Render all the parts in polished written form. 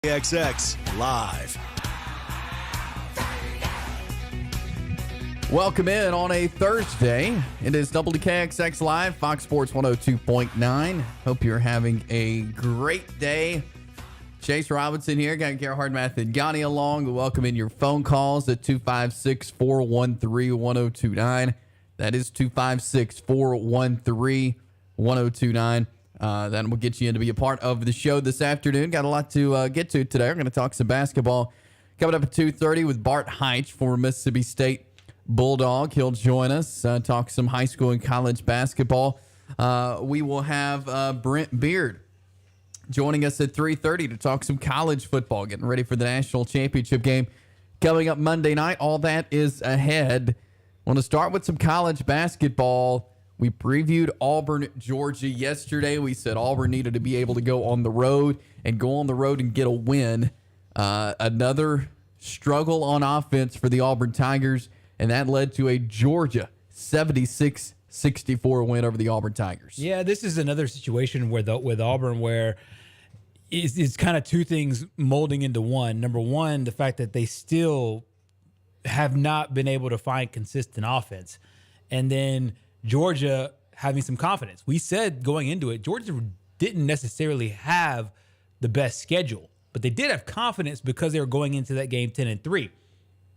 WKXX Live. Welcome in on a Thursday. It is WKXX Live, Fox Sports 102.9. Hope you're having a great day. Chase Robinson here. Got Gerhard Mathengani along. We welcome in your phone calls at 256-413-1029. That is 256-413-1029. That will get you in to be a part of the show this afternoon. Got a lot to get to today. We're going to talk some basketball coming up at 2:30 with Bart Heitch, former Mississippi State Bulldog. He'll join us, talk some high school and college basketball. We will have Brent Beard joining us at 3:30 to talk some college football, getting ready for the national championship game coming up Monday night. All that is ahead. I want to start with some college basketball. We previewed Auburn, Georgia yesterday. We said Auburn needed to be able to go on the road and get a win. Another struggle on offense for the Auburn Tigers, and that led to a Georgia 76-64 win over the Auburn Tigers. Yeah, this is another situation with Auburn where it's kind of two things molding into one. Number one, the fact that they still have not been able to find consistent offense. And then Georgia having some confidence. We said going into it, Georgia didn't necessarily have the best schedule, but they did have confidence because they were going into that game 10-3.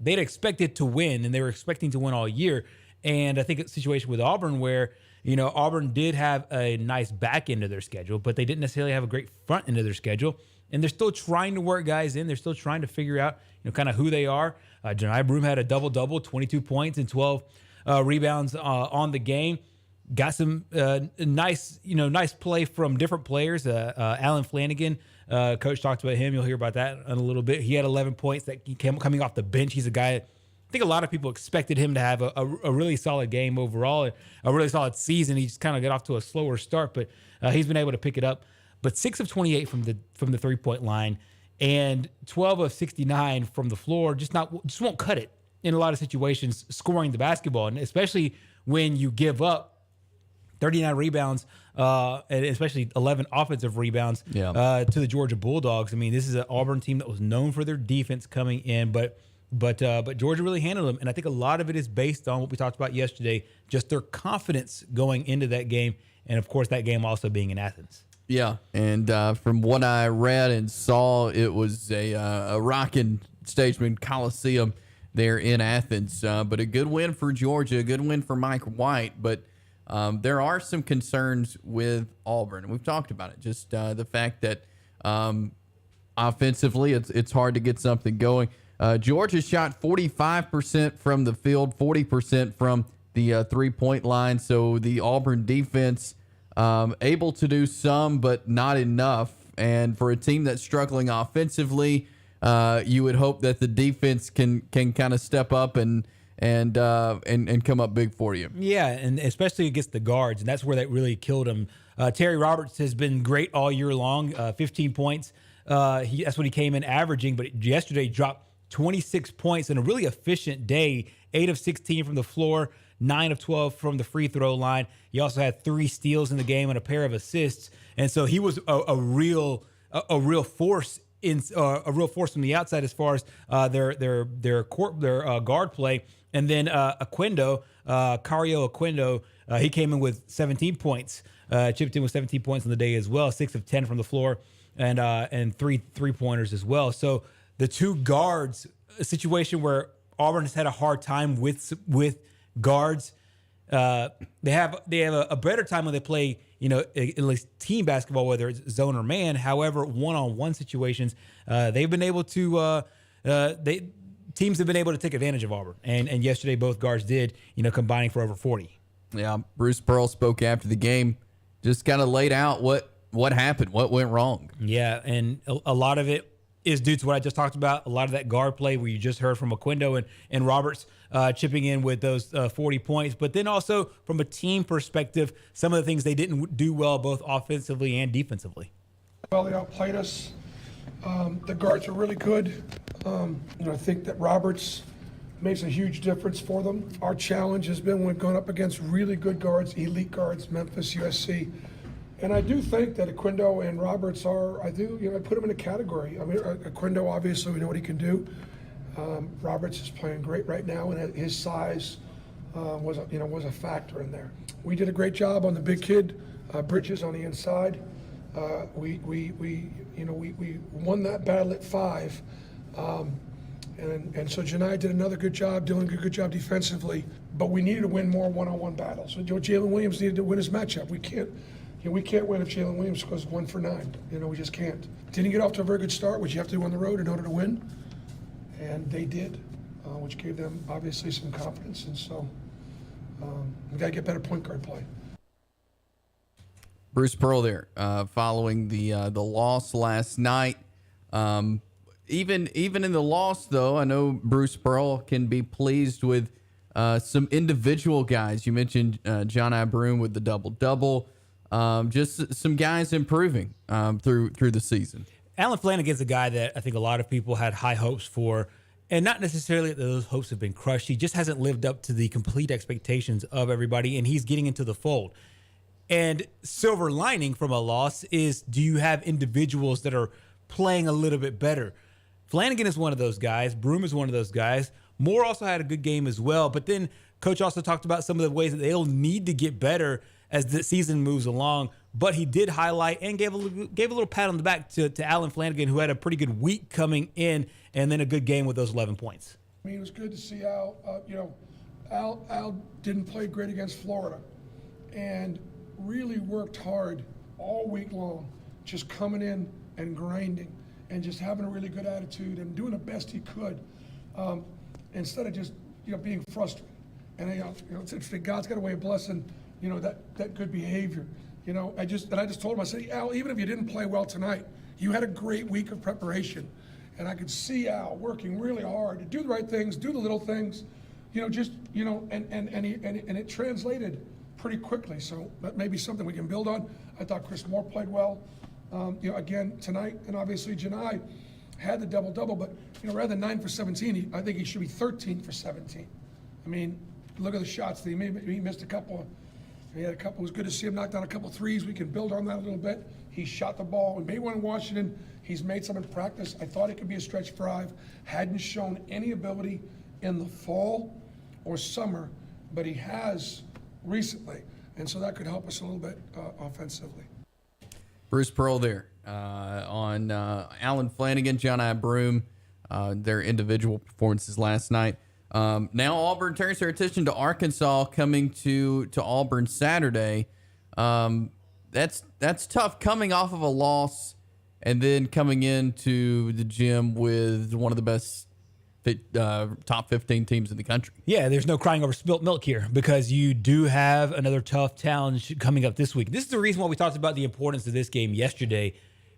They'd expected to win, and they were expecting to win all year. And I think it's a situation with Auburn where, Auburn did have a nice back end of their schedule, but they didn't necessarily have a great front end of their schedule. And they're still trying to work guys in. They're still trying to figure out, kind of who they are. Janai Broom had a double-double, 22 points and 12 rebounds on the game. Got some nice play from different players. Alan Flanagan, coach talked about him. You'll hear about that in a little bit. He had 11 points that he came coming off the bench. He's a guy, I think a lot of people expected him to have a really solid game overall, a really solid season. He just kind of got off to a slower start, but he's been able to pick it up. But 6 of 28 from the 3-point line and 12 of 69 from the floor just won't cut it in a lot of situations scoring the basketball, and especially when you give up 39 rebounds, and especially 11 offensive rebounds to the Georgia Bulldogs. I mean, this is an Auburn team that was known for their defense coming in, but Georgia really handled them, and I think a lot of it is based on what we talked about yesterday, just their confidence going into that game, and of course that game also being in Athens. Yeah, and from what I read and saw, it was a rocking Stageman Coliseum there in Athens. But a good win for Georgia, a good win for Mike White. But there are some concerns with Auburn. We've talked about it, just the fact that offensively it's hard to get something going. Georgia shot 45% from the field, 40% from the three-point line. So the Auburn defense able to do some, but not enough. And for a team that's struggling offensively, you would hope that the defense can kind of step up and come up big for you. Yeah, and especially against the guards, and that's where that really killed him. Terry Roberts has been great all year long, 15 points. That's what he came in averaging, but yesterday dropped 26 points in a really efficient day, 8 of 16 from the floor, 9 of 12 from the free throw line. He also had 3 steals in the game and a pair of assists, and so he was a real force a real force from the outside as far as their guard play. And then Cario Aquindo, he came in with 17 points, chipped in with 17 points on the day as well, 6 of 10 from the floor, and 3 3-pointers as well. So the two guards, a situation where Auburn has had a hard time with guards. They have a better time when they play, at least team basketball, whether it's zone or man. However, one-on-one situations, they've been able to teams have been able to take advantage of Auburn. And yesterday both guards did, combining for over 40. Yeah, Bruce Pearl spoke after the game, just kind of laid out what happened, what went wrong. Yeah, and a lot of it is due to what I just talked about. A lot of that guard play where you just heard from Aquindo and Roberts chipping in with those 40 points. But then also from a team perspective, some of the things they didn't do well, both offensively and defensively. Well, they outplayed us. The guards are really good. I think that Roberts makes a huge difference for them. Our challenge has been when we've gone up against really good guards, elite guards, Memphis, USC. And I do think that Aquindo and Roberts are, I put them in a category. I mean, Aquindo, obviously, we know what he can do. Roberts is playing great right now, and his size was a factor in there. We did a great job on the big kid, Bridges on the inside. We won that battle at 5. And so Janai did another good job, doing a good job defensively, but we needed to win more one-on-one battles. So Jalen Williams needed to win his matchup. We can't win if Jalen Williams goes 1 for 9. We just can't. Didn't get off to a very good start, which you have to do on the road in order to win, and they did, which gave them obviously some confidence. And so we got to get better point guard play. Bruce Pearl there, following the loss last night. Even in the loss, though, I know Bruce Pearl can be pleased with some individual guys. You mentioned John I. Broome with the double-double. Just some guys improving through the season. Alan Flanagan's a guy that I think a lot of people had high hopes for, and not necessarily that those hopes have been crushed. He just hasn't lived up to the complete expectations of everybody, and he's getting into the fold. And silver lining from a loss is, do you have individuals that are playing a little bit better? Flanagan is one of those guys. Broome is one of those guys. Moore also had a good game as well. But then Coach also talked about some of the ways that they'll need to get better as the season moves along. But he did highlight and gave a little pat on the back to Alan Flanagan, who had a pretty good week coming in, and then a good game with those 11 points. I mean, it was good to see Al. Al didn't play great against Florida, and really worked hard all week long, just coming in and grinding and just having a really good attitude and doing the best he could, instead of just being frustrated. And it's interesting. God's got a way of blessing that good behavior. I just told him, I said, Al, even if you didn't play well tonight, you had a great week of preparation, and I could see Al working really hard to do the right things, do the little things, and it translated pretty quickly. So that may be something we can build on. I thought Chris Moore played well. Again tonight, and obviously Janai had the double-double, but rather than 9 for 17, I think he should be 13 for 17. I mean, look at the shots that he made. He missed a couple. He had a couple. It was good to see him knock down a couple threes. We can build on that a little bit. He shot the ball. We made one in Washington. He's made some in practice. I thought it could be a stretch 5. Hadn't shown any ability in the fall or summer, but he has recently, and so that could help us a little bit offensively. Bruce Pearl there on Alan Flanagan, John I. Broome, their individual performances last night. Now Auburn turns their attention to Arkansas coming to Auburn Saturday. That's tough coming off of a loss and then coming into the gym with one of the best top 15 teams in the country. Yeah, there's no crying over spilt milk here, because you do have another tough challenge coming up this week. This is the reason why we talked about the importance of this game yesterday,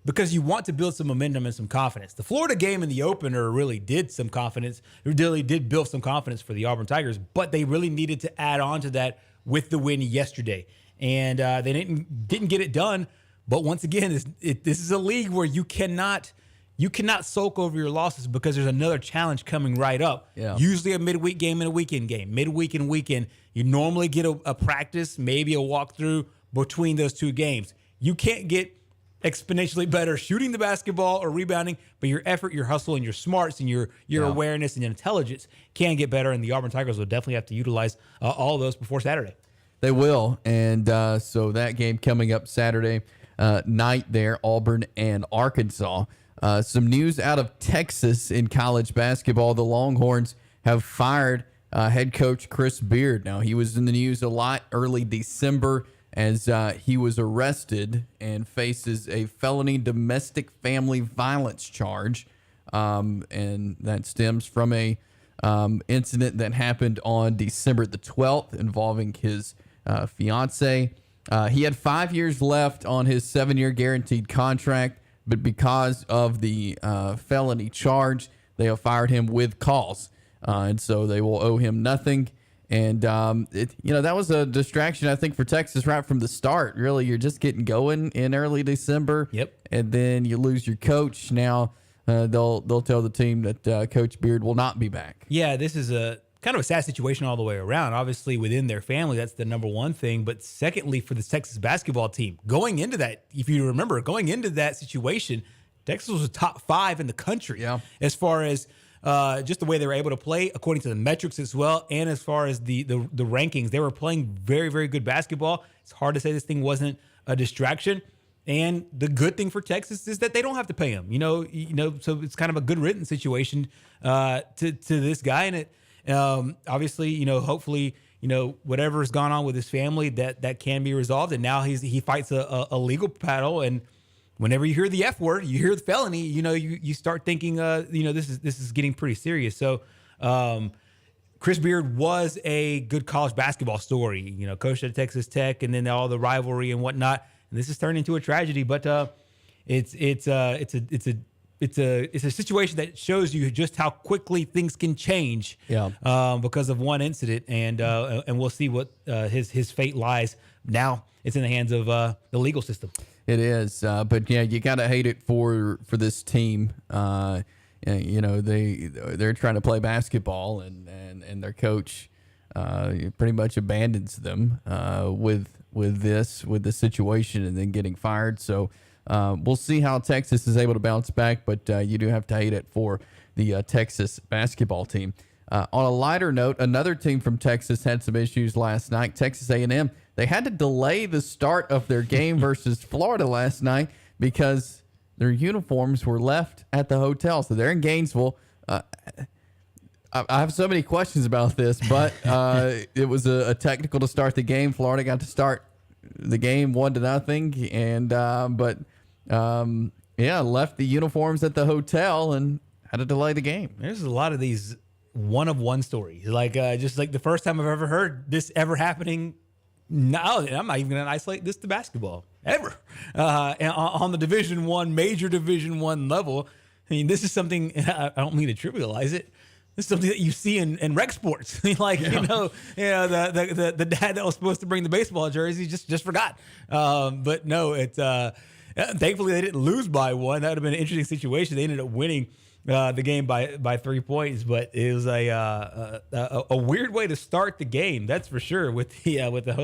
because you want to build some momentum and some confidence. The Florida game in the opener really did some confidence. It really did build some confidence for the Auburn Tigers, but they really needed to add on to that with the win yesterday. And they didn't get it done. But once again, this is a league where you cannot sulk over your losses, because there's another challenge coming right up. Yeah. Usually a midweek game and a weekend game. Midweek and weekend, you normally get a practice, maybe a walkthrough between those two games. You can't get exponentially better shooting the basketball or rebounding, but your effort, your hustle, and your smarts and your awareness and intelligence can get better, and the Auburn Tigers will definitely have to utilize all of those before Saturday. They will, and so that game coming up Saturday night there, Auburn and Arkansas. Some news out of Texas in college basketball. The Longhorns have fired head coach Chris Beard. Now, he was in the news a lot early December as he was arrested and faces a felony domestic family violence charge. And that stems from a incident that happened on December the 12th involving his fiance. He had 5 years left on his 7-year guaranteed contract, but because of the felony charge, they have fired him with cause. And so they will owe him nothing. And, that was a distraction, I think, for Texas right from the start. Really, you're just getting going in early December. Yep. And then you lose your coach. Now they'll tell the team that Coach Beard will not be back. Yeah, this is kind of a sad situation all the way around. Obviously, within their family, that's the number one thing. But secondly, for the Texas basketball team, going into that, if you remember, going into that situation, Texas was a top 5 in the country as far as just the way they were able to play, according to the metrics as well, and as far as the rankings. They were playing very, very good basketball. It's hard to say this thing wasn't a distraction. And the good thing for Texas is that they don't have to pay him. So it's kind of a good written situation to this guy. And it obviously, hopefully, whatever's gone on with his family, that can be resolved. And now he fights a legal battle. And whenever you hear the F word, you hear the felony, you start thinking, this is getting pretty serious. So Chris Beard was a good college basketball story, coached at Texas Tech, and then all the rivalry and whatnot. And this has turned into a tragedy, but it's a situation that shows you just how quickly things can change because of one incident, and we'll see what his fate lies. Now it's in the hands of the legal system. It is, but yeah, you gotta hate it for this team. They're trying to play basketball, and their coach pretty much abandons them with this situation, and then getting fired. So we'll see how Texas is able to bounce back, but you do have to hate it for the Texas basketball team. On a lighter note, another team from Texas had some issues last night. Texas A&M, they had to delay the start of their game versus Florida last night because their uniforms were left at the hotel. So they're in Gainesville. I have so many questions about this, but it was a technical to start the game. Florida got to start the game 1-0, and left the uniforms at the hotel and had to delay the game. There's a lot of these one-of-one stories, just like the first time I've ever heard this ever happening. No, I'm not even going to isolate this to basketball ever. And on the major Division I level, I mean, this is something, I don't mean to trivialize it. This is something that you see in rec sports. The dad that was supposed to bring the baseball jersey just forgot. But no, it's thankfully they didn't lose by 1. That would have been an interesting situation. They ended up winning the game by 3 points, but it was a weird way to start the game. That's for sure. With the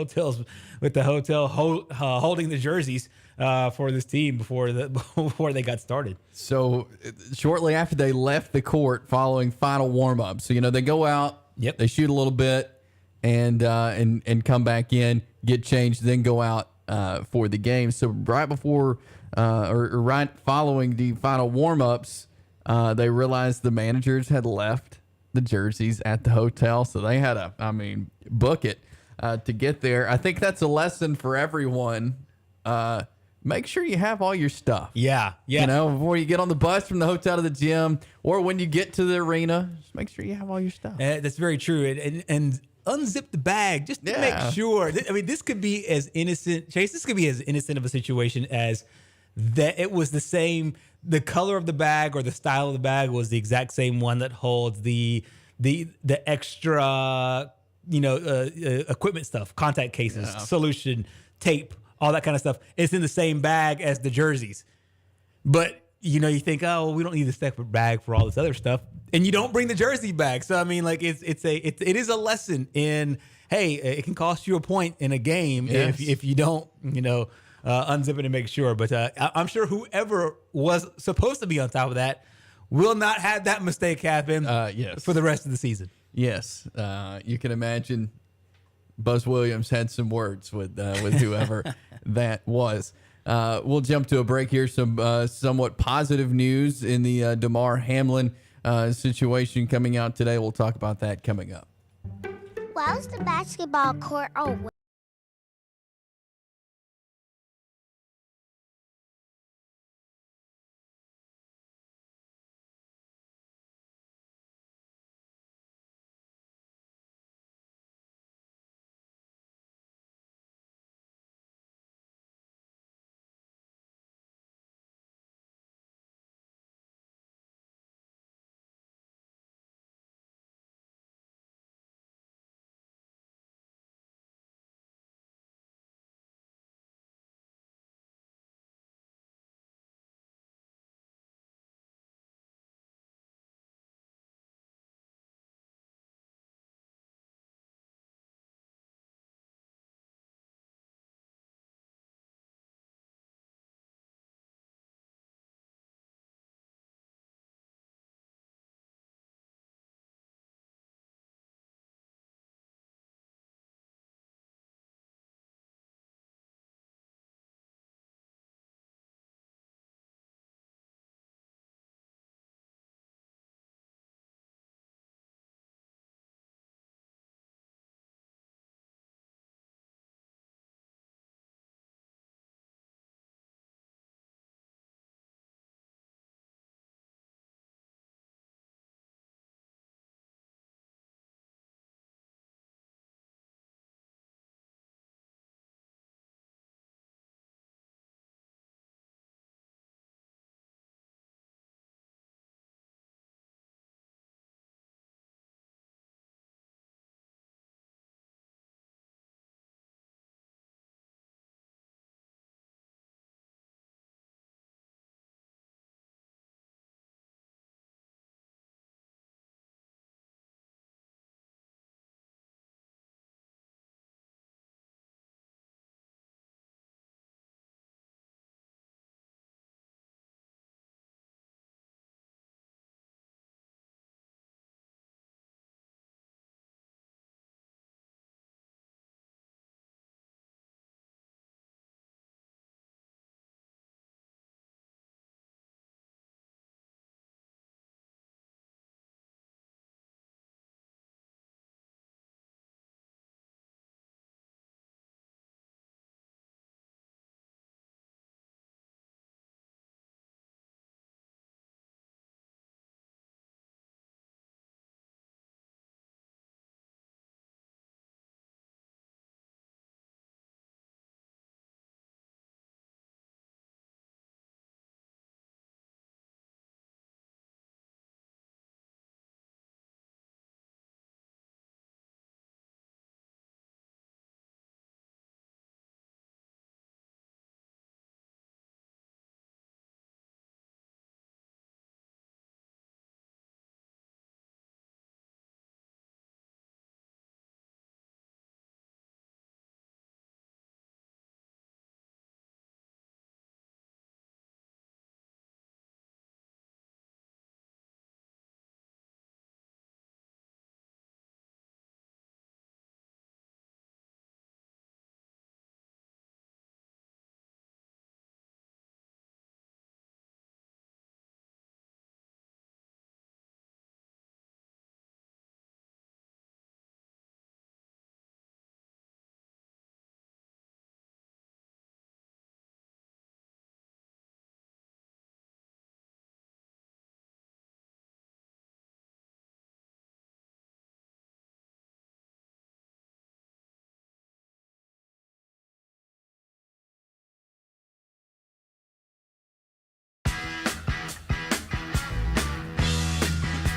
hotel holding the jerseys for this team before they got started. So shortly after they left the court following final warm-up, so they go out, they shoot a little bit, and come back in, get changed, then go out for the game. So right before or right following the final warm-ups, they realized the managers had left the jerseys at the hotel, so they had book it to get there. I think that's a lesson for everyone. Make sure you have all your stuff. Yeah. Before you get on the bus from the hotel to the gym, or when you get to the arena, just make sure you have all your stuff. That's very true. And unzip the bag just to make sure. This could be as innocent, Chase. This could be as innocent of a situation as that. It was the same. The color of the bag or the style of the bag was the exact same one that holds the extra, equipment stuff, contact cases, solution, tape, all that kind of stuff. It's in the same bag as the jerseys. But, you think, oh, well, we don't need a separate bag for all this other stuff. And you don't bring the jersey bag. So, it is a lesson in, hey, it can cost you a point in a game if you don't, unzip it and make sure. But I'm sure whoever was supposed to be on top of that will not have that mistake happen for the rest of the season. Yes. You can imagine Buzz Williams had some words with whoever that was. We'll jump to a break here. Some somewhat positive news in the Damar Hamlin situation coming out today. We'll talk about that coming up. Why was the basketball court open?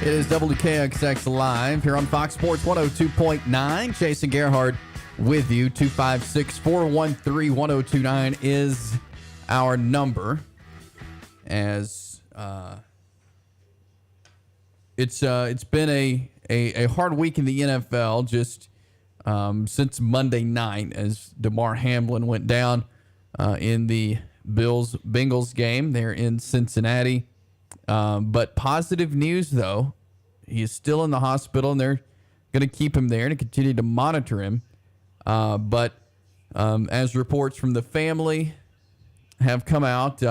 It is WKXX Live here on Fox Sports 102.9. Jason Gerhard with you. 256-413-1029 is our number. As it's been a hard week in the NFL just since Monday night as Damar Hamlin went down in the Bills-Bengals game there in Cincinnati. But positive news, though. He is still in the hospital, and they're going to keep him there and continue to monitor him. But as reports from the family have come out,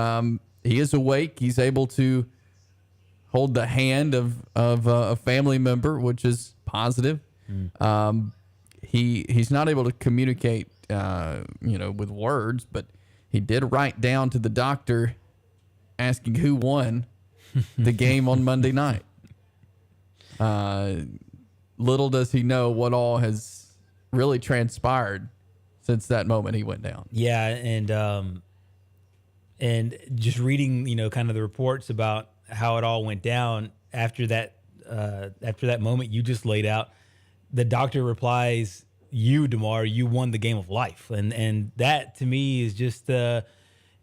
he is awake. He's able to hold the hand of a family member, which is positive. He's not able to communicate, with words, but he did write down to the doctor asking who won the game on Monday night. Little does he know what all has really transpired since that moment he went down. Yeah, and just reading, kind of the reports about how it all went down after that moment you just laid out, the doctor replies, "You, Damar, you won the game of life," and that to me is just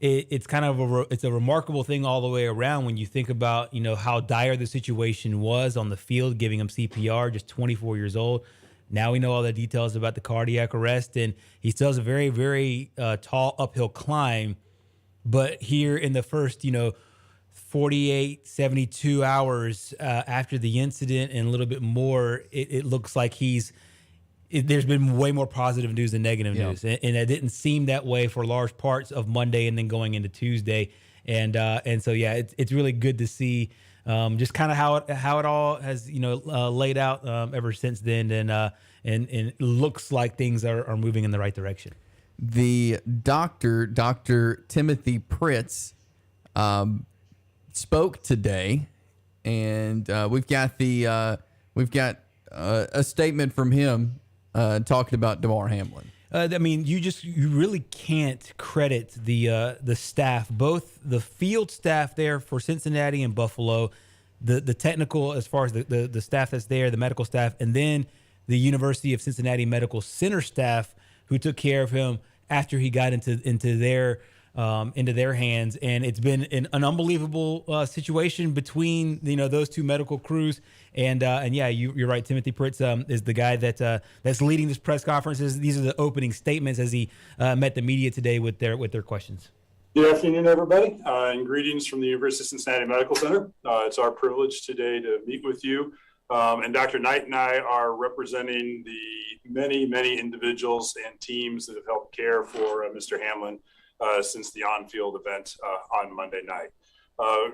it's kind of it's a remarkable thing all the way around when you think about how dire the situation was on the field, giving him CPR, just 24 years old. Now we know all the details about the cardiac arrest, and he still has a very, very tall uphill climb. But here in the first, 48, 72 hours after the incident and a little bit more, it looks like there's been way more positive news than negative news. And it didn't seem that way for large parts of Monday and then going into Tuesday. And so, yeah, it's really good to see just kind of how it all has, laid out ever since then. And it looks like things are moving in the right direction. The Dr. Timothy Pritz, spoke today, and we've got a statement from him talking about Damar Hamlin. You really can't credit the staff, both the field staff there for Cincinnati and Buffalo, the technical as far as the staff that's there, the medical staff, and then the University of Cincinnati Medical Center staff who took care of him after he got into their hands. And it's been an unbelievable situation between those two medical crews. And yeah, you're right. Timothy Pritz is the guy that's leading this press conference. These are the opening statements as he met the media today with their questions. Good afternoon, everybody, and greetings from the University of Cincinnati Medical Center. It's our privilege today to meet with you. And Dr. Knight and I are representing the many, many individuals and teams that have helped care for Mr. Hamlin since the on-field event on Monday night.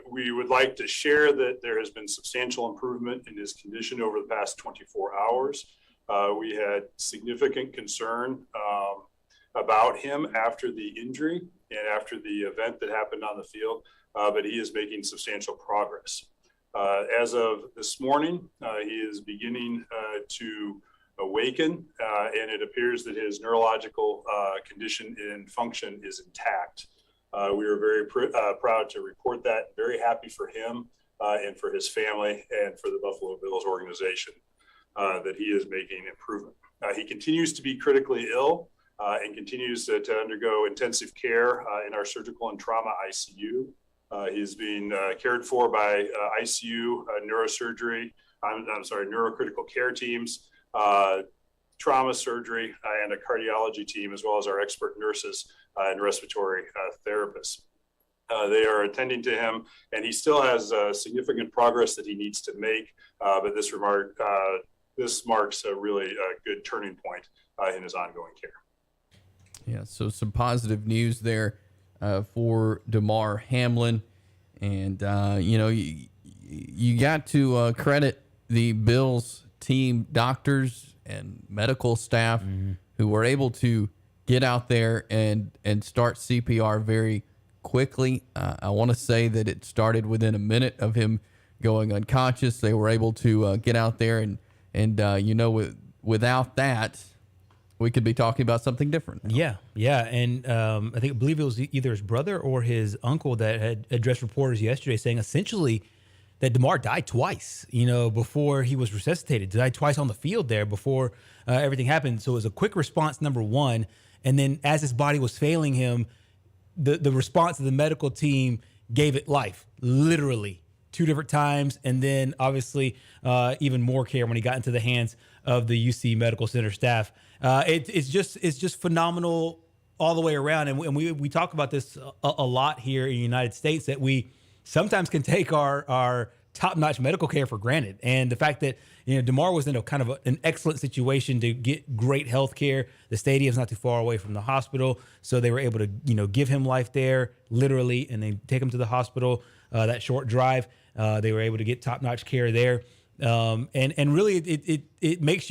We would like to share that there has been substantial improvement in his condition over the past 24 hours. We had significant concern about him after the injury and after the event that happened on the field, but he is making substantial progress. As of this morning, he is beginning to awaken, and it appears that his neurological condition and function is intact. We are very proud to report that, very happy for him and for his family and for the Buffalo Bills organization that he is making improvement. He continues to be critically ill and continues to undergo intensive care in our surgical and trauma ICU. He's being cared for by ICU, neurocritical care teams, trauma surgery, and a cardiology team, as well as our expert nurses and respiratory therapists. They are attending to him, and he still has significant progress that he needs to make, but this marks a really good turning point in his ongoing care. Yeah, so some positive news there for Damar Hamlin. And, you got to credit the Bills team doctors and medical staff who were able to get out there and start CPR very quickly. I want to say that it started within a minute of him going unconscious. They were able to get out there and without that, we could be talking about something different now. Yeah. And I believe it was either his brother or his uncle that had addressed reporters yesterday saying essentially that DeMar died twice, before he was resuscitated. Died twice on the field there before everything happened. So it was a quick response, number one. And then as his body was failing him, the response of the medical team gave it life, literally 2 different times. And then obviously even more care when he got into the hands of the UC Medical Center staff. It's just phenomenal all the way around. And we talk about this a lot here in the United States, that we sometimes can take our top-notch medical care for granted. And the fact that, DeMar was in a kind of an excellent situation to get great health care. The stadium's not too far away from the hospital, so they were able to, give him life there, literally, and then take him to the hospital, that short drive. They were able to get top-notch care there. And really it makes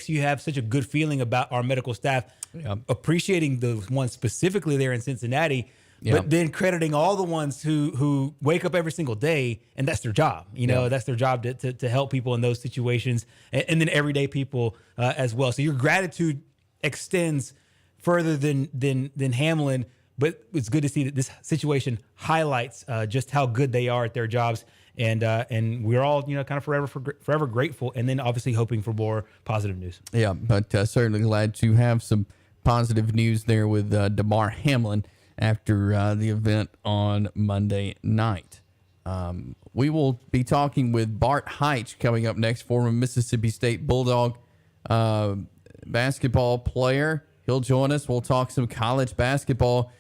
you have such a good feeling about our medical staff, appreciating the ones specifically there in Cincinnati, but then crediting all the ones who wake up every single day, and that's their job. That's their job to help people in those situations, and then everyday people as well. So your gratitude extends further than Hamlin. But it's good to see that this situation highlights just how good they are at their jobs. And we're all, kind of forever grateful, and then obviously hoping for more positive news. Yeah, but certainly glad to have some positive news there with DeMar Hamlin after the event on Monday night. We will be talking with Bart Heitch coming up next, former Mississippi State Bulldog basketball player. He'll join us. We'll talk some college basketball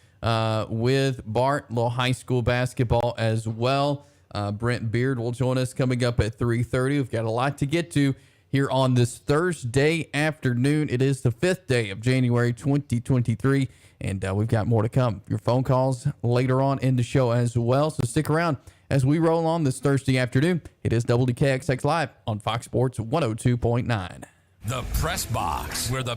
with Bart, little high school basketball as well. Brent Beard will join us coming up at 3:30. We've got a lot to get to here on this Thursday afternoon. It is the 5th day of January 2023, and we've got more to come. Your phone calls later on in the show as well, so stick around as we roll on this Thursday afternoon. It is WKXX Live on Fox Sports 102.9. The Press Box, where the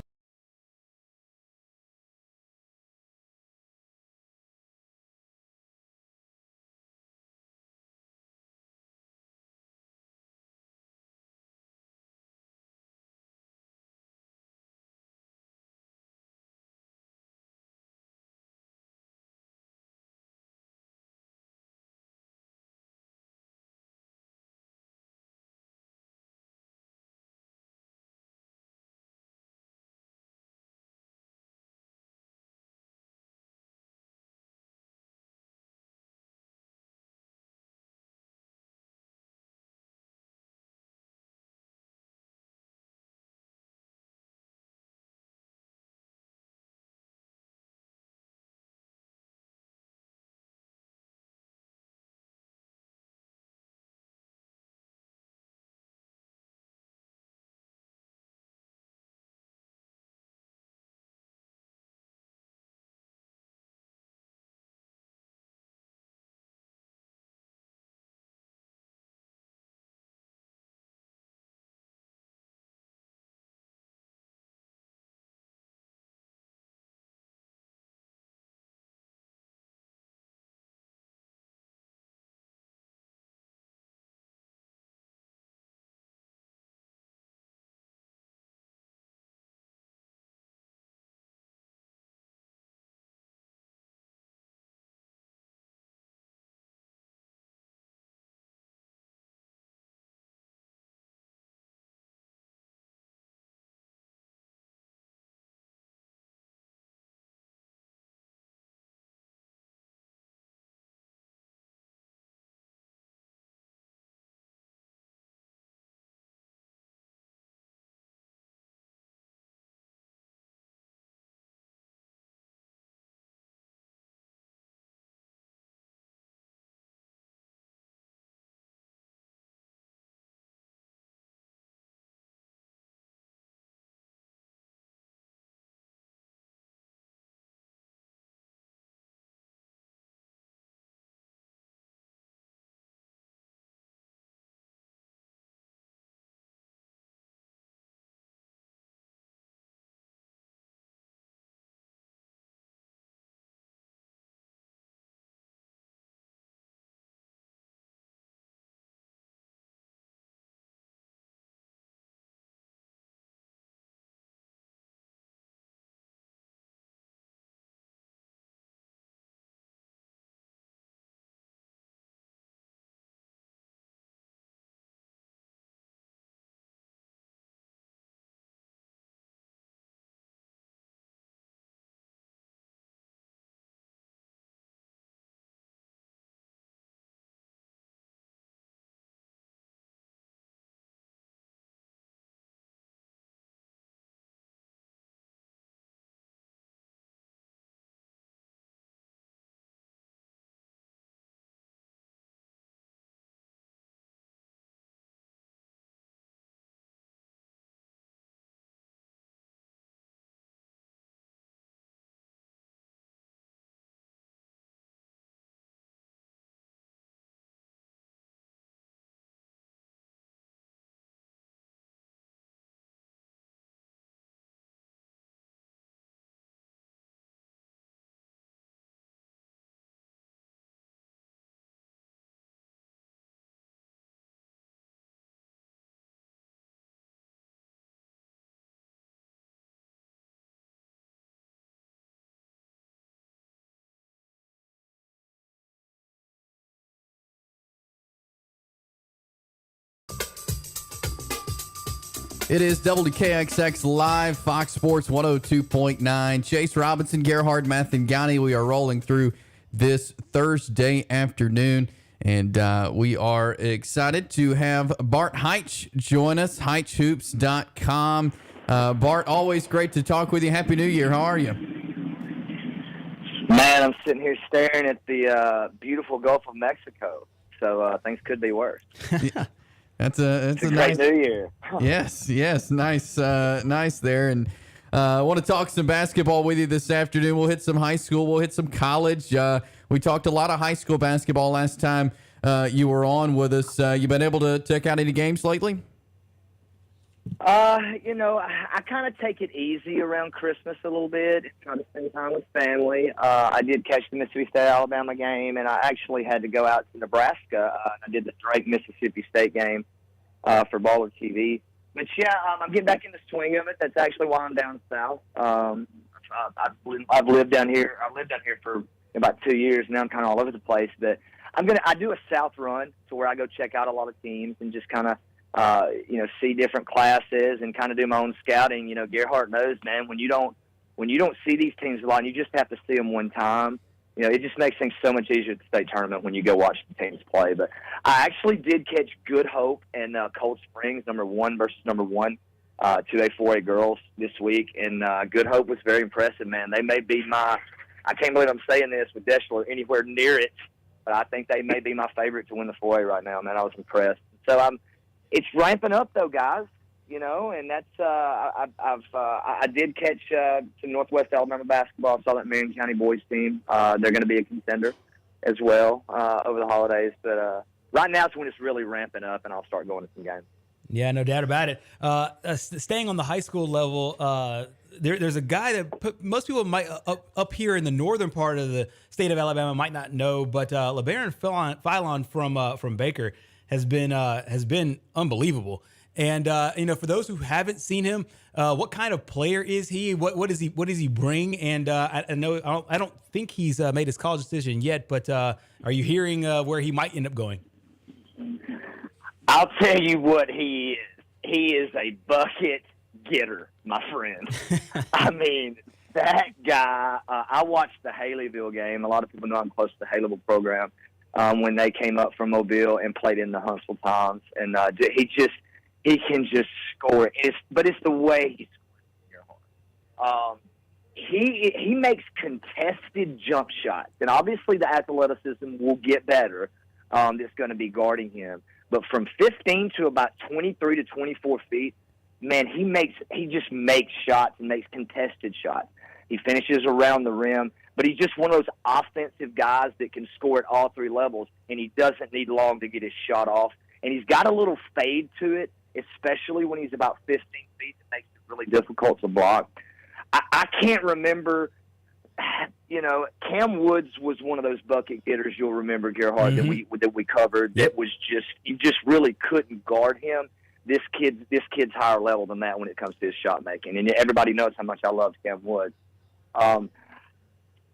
It is WKXX Live, Fox Sports 102.9. Chase Robinson, Gerhard Mathangani. We are rolling through this Thursday afternoon, and we are excited to have Bart Heitch join us, HeitchHoops.com. Bart, always great to talk with you. Happy New Year. How are you? Man, I'm sitting here staring at the beautiful Gulf of Mexico, so things could be worse. Yeah. That's a Great nice New Year. Yes, nice there. And I want to talk some basketball with you this afternoon. We'll hit some high school. We'll hit some college. We talked a lot of high school basketball last time you were on with us. You been able to check out any games lately? I kind of take it easy around Christmas a little bit, try to spend time with family. I did catch the Mississippi State-Alabama game, and I actually had to go out to Nebraska. I did the Drake-Mississippi State game for Baller TV. But, yeah, I'm getting back in the swing of it. That's actually why I'm down south. I've lived down here. I lived down here for about 2 years. Now I'm kind of all over the place. But I do a south run to where I go check out a lot of teams and just kind of see different classes and kind of do my own scouting. Gerhard knows, man, when you don't see these teams a lot, and you just have to see them one time, it just makes things so much easier at the state tournament when you go watch the teams play. But I actually did catch Good Hope and Cold Springs, number 1 versus number 1, 2A, 4A girls this week. And Good Hope was very impressive, man. They may be I can't believe I'm saying this with Deschler anywhere near it, but I think they may be my favorite to win the 4A right now, man. I was impressed. So it's ramping up, though, guys, and that's I did catch some Northwest Alabama basketball. I saw that Marion County boys team. They're going to be a contender as well over the holidays. But right now is when it's really ramping up, and I'll start going to some games. Yeah, no doubt about it. Staying on the high school level, there's a guy that most people might up here in the northern part of the state of Alabama might not know, but LeBaron Philon from Baker has been unbelievable. And for those who haven't seen him, what kind of player is he? What does he bring? And I don't think he's made his college decision yet, but are you hearing where he might end up going? I'll tell you what he is. He is a bucket getter, my friend. I mean, that guy. I watched the Haleyville game. A lot of people know I'm close to the Haleyville program. When they came up from Mobile and played in the Huntsville Times, and he can just score. But it's the way he scores. He makes contested jump shots, and obviously the athleticism will get better. That's going to be guarding him, but from 15 to about 23 to 24 feet, man, he just makes shots and makes contested shots. He finishes around the rim. But he's just one of those offensive guys that can score at all 3 levels, and he doesn't need long to get his shot off. And he's got a little fade to it, especially when he's about 15 feet. It makes it really difficult to block. I can't remember, Cam Woods was one of those bucket getters you'll remember, Gerhard, that we covered. Yep. That was you just really couldn't guard him. This kid's higher level than that when it comes to his shot making, and everybody knows how much I love Cam Woods.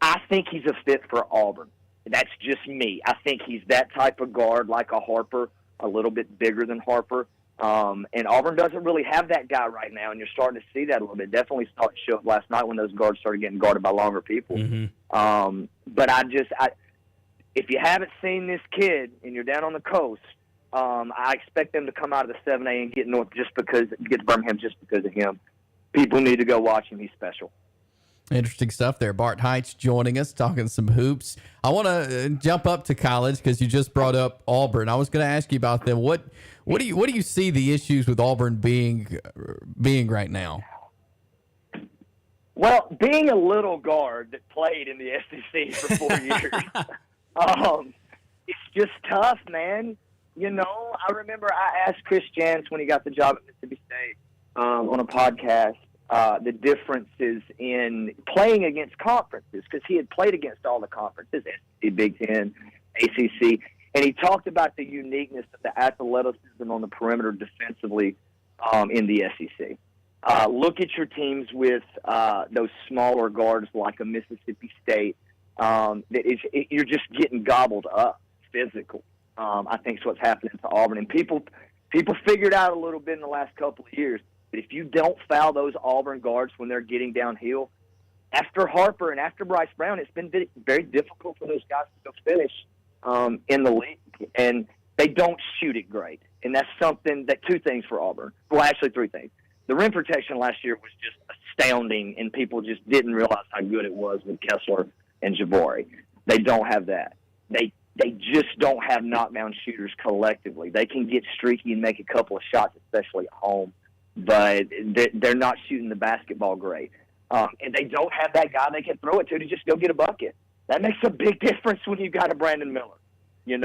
I think he's a fit for Auburn. That's just me. I think he's that type of guard, like a Harper, a little bit bigger than Harper. And Auburn doesn't really have that guy right now, and you're starting to see that a little bit. Definitely started to show up last night when those guards started getting guarded by longer people. Mm-hmm. But if you haven't seen this kid and you're down on the coast, I expect them to come out of the 7A and get to Birmingham just because of him. People need to go watch him. He's special. Interesting stuff there. Bart Heitch joining us, talking some hoops. I want to jump up to college because you just brought up Auburn. I was going to ask you about them. What do you see the issues with Auburn being right now? Well, being a little guard that played in the SEC for 4 years, it's just tough, man. I remember I asked Chris Jans when he got the job at Mississippi State on a podcast. The differences in playing against conferences, because he had played against all the conferences, SEC, Big Ten, ACC, and he talked about the uniqueness of the athleticism on the perimeter defensively in the SEC. Look at your teams with those smaller guards like a Mississippi State. You're just getting gobbled up physical. I think is what's happening to Auburn. And people figured out a little bit in the last couple of years. But if you don't foul those Auburn guards when they're getting downhill, after Harper and after Bryce Brown, it's been very difficult for those guys to go finish in the league. And they don't shoot it great. And that's something that two things for Auburn. Well, actually three things. The rim protection last year was just astounding, and people just didn't realize how good it was with Kessler and Jabari. They don't have that. They just don't have knockdown shooters collectively. They can get streaky and make a couple of shots, especially at home, but they're not shooting the basketball great. And they don't have that guy they can throw it to just go get a bucket. That makes a big difference when you've got a Brandon Miller,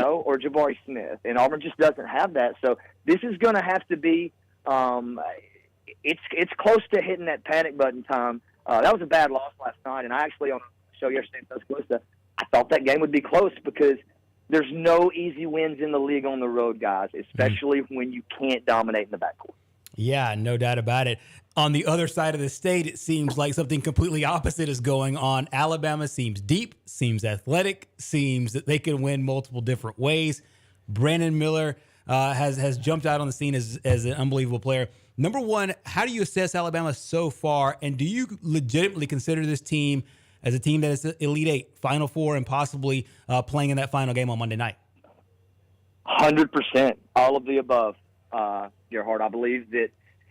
or Jabari Smith. And Auburn just doesn't have that. So this is going to have to be it's close to hitting that panic button time. That was a bad loss last night, and I actually on the show yesterday in Tuscaloosa, I thought that game would be close because there's no easy wins in the league on the road, guys, especially when you can't dominate in the backcourt. Yeah, no doubt about it. On the other side of the state, it seems like something completely opposite is going on. Alabama seems deep, seems athletic, seems that they can win multiple different ways. Brandon Miller has jumped out on the scene as an unbelievable player. Number one, how do you assess Alabama so far, and do you legitimately consider this team as a team that is Elite Eight, Final Four, and possibly playing in that final game on Monday night? 100%, all of the above, Gerhard. I believe that.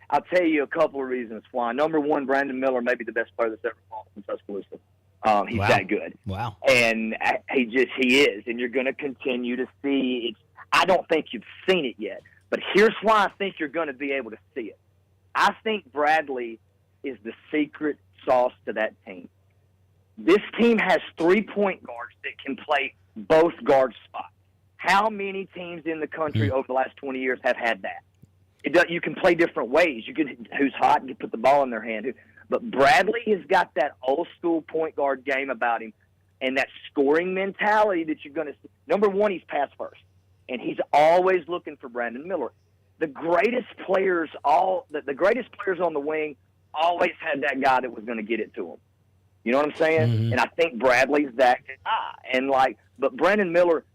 I'll tell you a couple of reasons why. Number one, Brandon Miller may be the best player that's ever fallen from Tuscaloosa. He's that good. Wow. And he is. And you're going to continue to see it. I don't think you've seen it yet, but here's why I think you're going to be able to see it. I think Bradley is the secret sauce to that team. This team has 3-point guards that can play both guard spots. How many teams in the country over the last 20 years have had that? You can play different ways. You can who's hot and you put the ball in their hand. But Bradley has got that old school point guard game about him, and that scoring mentality that you're going to see. Number one, he's pass first, and he's always looking for Brandon Miller. The greatest players, the greatest players on the wing, always had that guy that was going to get it to him. You know what I'm saying? Mm-hmm. And I think Bradley's that guy. But Brandon Miller,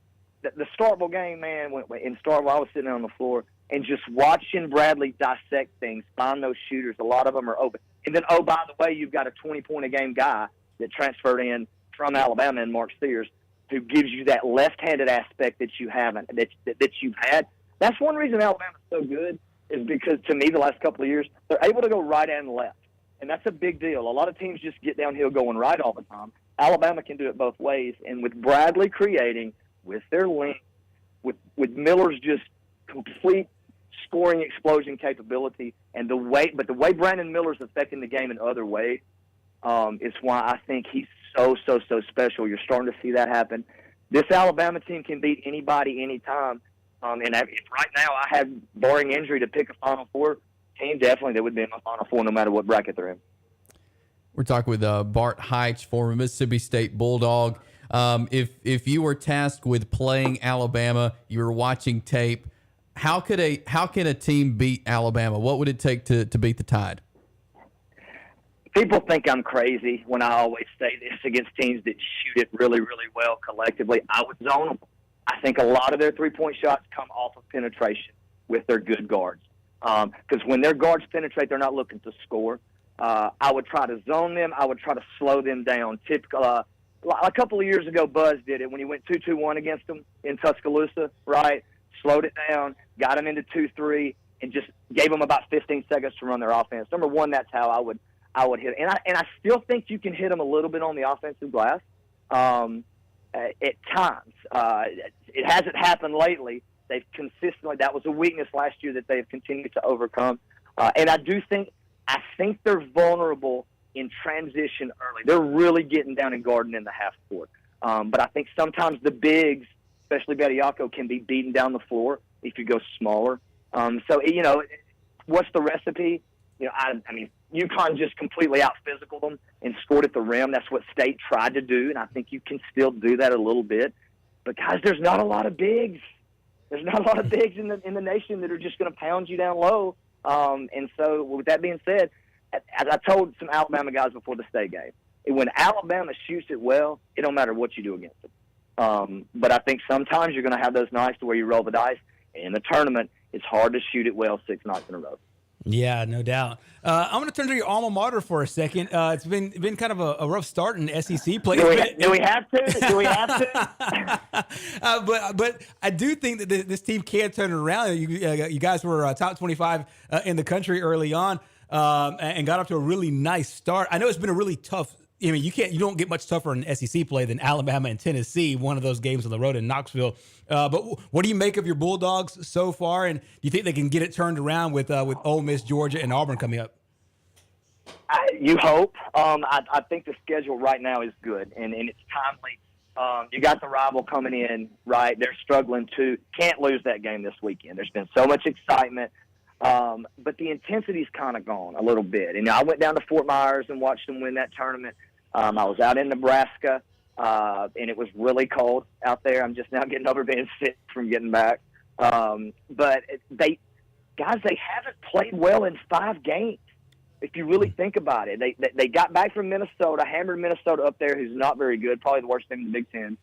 the Starkville game, man. In Starkville, I was sitting on the floor. And just watching Bradley dissect things, find those shooters, a lot of them are open. And then, by the way, you've got a 20-point-a-game guy that transferred in from Alabama and Mark Sears, who gives you that left-handed aspect that you haven't, that you've had. That's one reason Alabama's so good is because, to me, the last couple of years, they're able to go right and left. And that's a big deal. A lot of teams just get downhill going right all the time. Alabama can do it both ways. And with Bradley creating, with their length, with Miller's just complete scoring explosion capability, and the way Brandon Miller's affecting the game in other ways is why I think he's so special. You're starting to see that happen. This Alabama team can beat anybody, anytime. And if right now I had, barring injury, to pick a Final Four team, definitely they would be in my Final Four no matter what bracket they're in. We're talking with Bart Heitch, former Mississippi State Bulldog. If you were tasked with playing Alabama, you were watching tape, how can a team beat Alabama? What would it take to beat the Tide? People think I'm crazy when I always say this against teams that shoot it really, really well collectively. I would zone them. I think a lot of their three-point shots come off of penetration with their good guards. Because when their guards penetrate, they're not looking to score. I would try to zone them. I would try to slow them down. A couple of years ago, Buzz did it when he went 2-2-1 against them in Tuscaloosa, right? Slowed it down, got them into 2-3, and just gave them about 15 seconds to run their offense. Number one, that's how I would hit. And I still think you can hit them a little bit on the offensive glass at times. It hasn't happened lately. They've consistently, that was a weakness last year that they've continued to overcome. And I think they're vulnerable in transition early. They're really getting down and guarding in the half court. But I think sometimes the bigs, especially Bediako, can be beaten down the floor if you go smaller. So, what's the recipe? I mean, UConn just completely out-physical them and scored at the rim. That's what State tried to do, and I think you can still do that a little bit. But, guys, there's not a lot of bigs. There's not a lot of bigs in the nation that are just going to pound you down low. And so, with that being said, as I told some Alabama guys before the State game, when Alabama shoots it well, it don't matter what you do against them. But I think sometimes you're going to have those nights to where you roll the dice. In the tournament, it's hard to shoot it well 6 nights in a row. Yeah, no doubt. I'm going to turn to your alma mater for a second. It's been kind of a rough start in SEC play. Do we have to? Do we have to? But I do think that this team can turn it around. You guys were top 25 in the country early on, and got off to a really nice start. I know it's been a really tough. I mean, you don't get much tougher in SEC play than Alabama and Tennessee. One of those games on the road in Knoxville. But what do you make of your Bulldogs so far? And do you think they can get it turned around with Ole Miss, Georgia, and Auburn coming up? You hope. I think the schedule right now is good, and it's timely. You got the rival coming in, right? They're struggling too. Can't lose that game this weekend. There's been so much excitement. But the intensity's kind of gone a little bit. And I went down to Fort Myers and watched them win that tournament. I was out in Nebraska, and it was really cold out there. I'm just now getting over being sick from getting back. But they haven't played well in 5 games. If you really think about it, they got back from Minnesota, hammered Minnesota up there, who's not very good, probably the worst team in the Big Ten.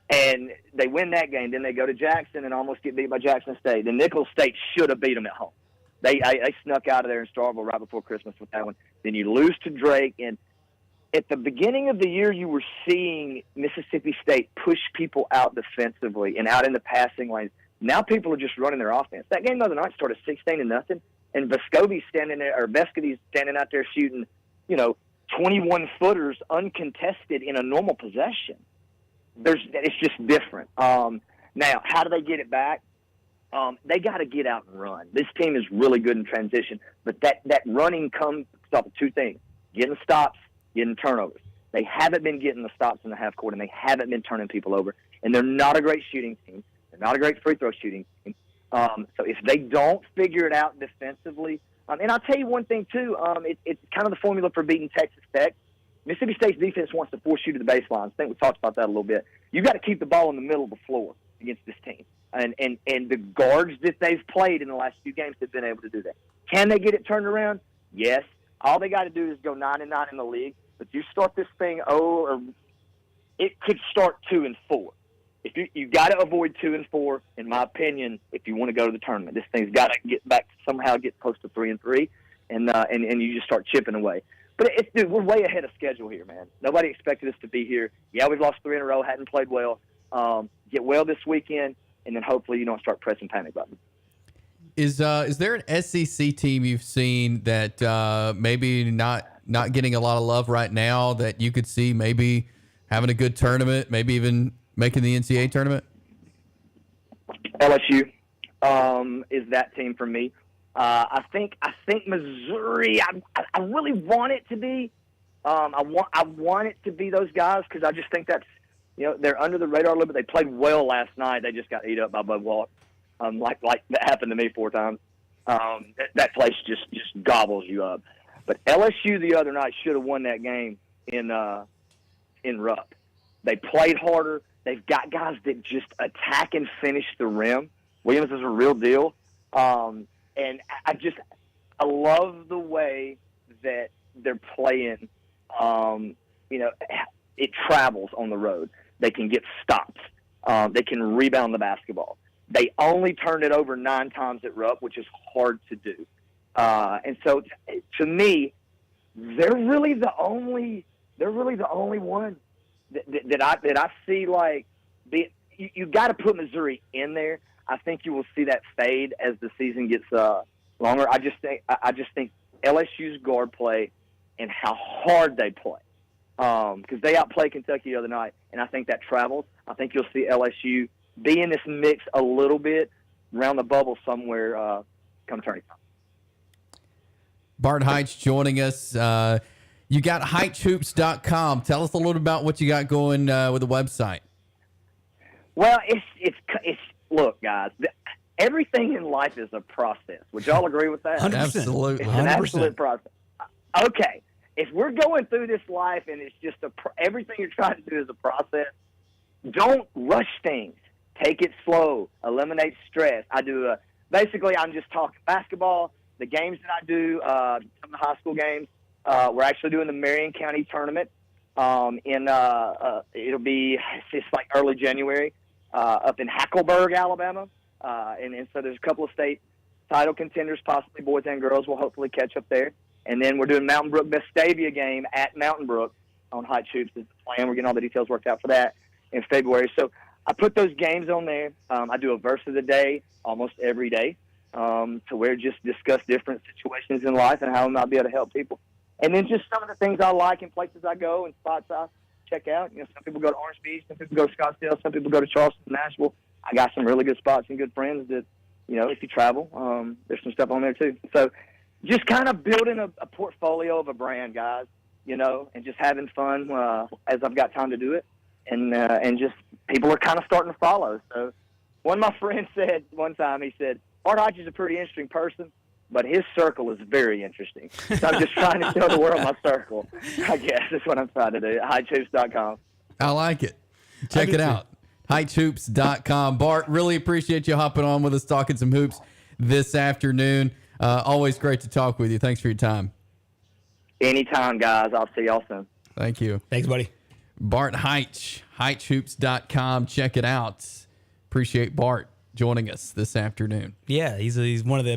And they win that game. Then they go to Jackson and almost get beat by Jackson State. Then Nicholls State should have beat them at home. They snuck out of there in Starkville right before Christmas with that one. Then you lose to Drake. And at the beginning of the year, you were seeing Mississippi State push people out defensively and out in the passing lanes. Now people are just running their offense. That game the other night started 16-0, and Vescovi's standing out there shooting, 21-footers uncontested in a normal possession. It's just different. Now, how do they get it back? They got to get out and run. This team is really good in transition, but that running comes off of 2 things: getting stops, getting turnovers. They haven't been getting the stops in the half court, and they haven't been turning people over. And they're not a great shooting team. They're not a great free throw shooting team. So if they don't figure it out defensively, and I'll tell you one thing too, it's kind of the formula for beating Texas Tech. Mississippi State's defense wants to force you to the baseline. I think we talked about that a little bit. You've got to keep the ball in the middle of the floor against this team. And the guards that they've played in the last few games have been able to do that. Can they get it turned around? Yes. All they got to do is go 9-9 in the league. But you start this thing, or it could start 2-4. If you got to avoid 2-4, in my opinion, if you want to go to the tournament. This thing's got to get back, somehow get close to 3-3, and you just start chipping away. But dude, we're way ahead of schedule here, man. Nobody expected us to be here. Yeah, we've lost 3 in a row, hadn't played well. Get well this weekend, and then hopefully you don't start pressing panic buttons. Is there an SEC team you've seen that maybe not getting a lot of love right now that you could see maybe having a good tournament, maybe even making the NCAA tournament? LSU is that team for me. I think Missouri. I really want it to be. I want it to be those guys because I just think that's they're under the radar a little bit. They played well last night. They just got eat up by Bud Walk, like that happened to me 4 times. That place just gobbles you up. But LSU the other night should have won that game in Rupp. They played harder. They've got guys that just attack and finish the rim. Williams is a real deal. And I love the way that they're playing. It travels on the road. They can get stops. They can rebound the basketball. They only turned it over 9 times at Rupp, which is hard to do. And so, to me, they're really the only one that I see. Like, you got to put Missouri in there. I think you will see that fade as the season gets longer. I just think LSU's guard play and how hard they play, because they outplayed Kentucky the other night, and I think that travels. I think you'll see LSU be in this mix a little bit around the bubble somewhere come tourney time. Bart Heitch joining us. You got HeitchHoops.com. Tell us a little about what you got going with the website. Well, it's look, guys. Everything in life is a process. Would y'all agree with that? 100%. Absolutely. It's an absolute process. Okay, if we're going through this life and it's just everything you're trying to do is a process, don't rush things. Take it slow. Eliminate stress. Basically, I'm just talking basketball. The games that I do, some of the high school games, we're actually doing the Marion County tournament. It'll be it's like early January up in Hackleburg, Alabama, and so there's a couple of state title contenders, possibly boys and girls, will hopefully catch up there. And then we're doing Mountain Brook Vestavia game at Mountain Brook on Heights Hoops is the plan. We're getting all the details worked out for that in February. So I put those games on there. I do a verse of the day almost every day, to where just discuss different situations in life and how I might be able to help people. And then just some of the things I like in places I go and spots I check out. You know, some people go to Orange Beach, some people go to Scottsdale, some people go to Charleston, Nashville. I got some really good spots and good friends that, you know, if you travel, there's some stuff on there too. So just kind of building a portfolio of a brand, guys, you know, and just having fun as I've got time to do it. And just people are kind of starting to follow. So one of my friends said one time, he said, Art Hodge is a pretty interesting person, but his circle is very interesting. So I'm just trying to show the world my circle, I guess. That's what I'm trying to do. HeightsHoops.com. I like it. Check it out. HeightsHoops.com. Bart, really appreciate you hopping on with us, talking some hoops this afternoon. Always great to talk with you. Thanks for your time. Anytime, guys. I'll see y'all soon. Thank you. Thanks, buddy. Bart Heitch, HeightsHoops.com. Check it out. Appreciate Bart joining us this afternoon. Yeah, he's one of the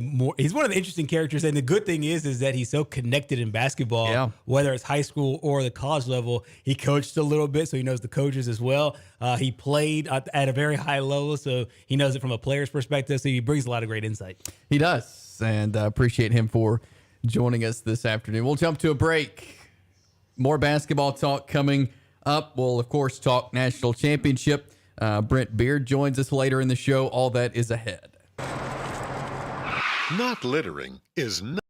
interesting characters, and the good thing is that he's so connected in basketball. Yeah. Whether it's high school or the college level, he coached a little bit, so he knows the coaches as well. He played at a very high level, so he knows it from a player's perspective. So he brings a lot of great insight. He does, and appreciate him for joining us this afternoon. We'll jump to a break. More basketball talk coming up. We'll of course talk national championship. Brent Beard joins us later in the show. All that is ahead. Not littering is not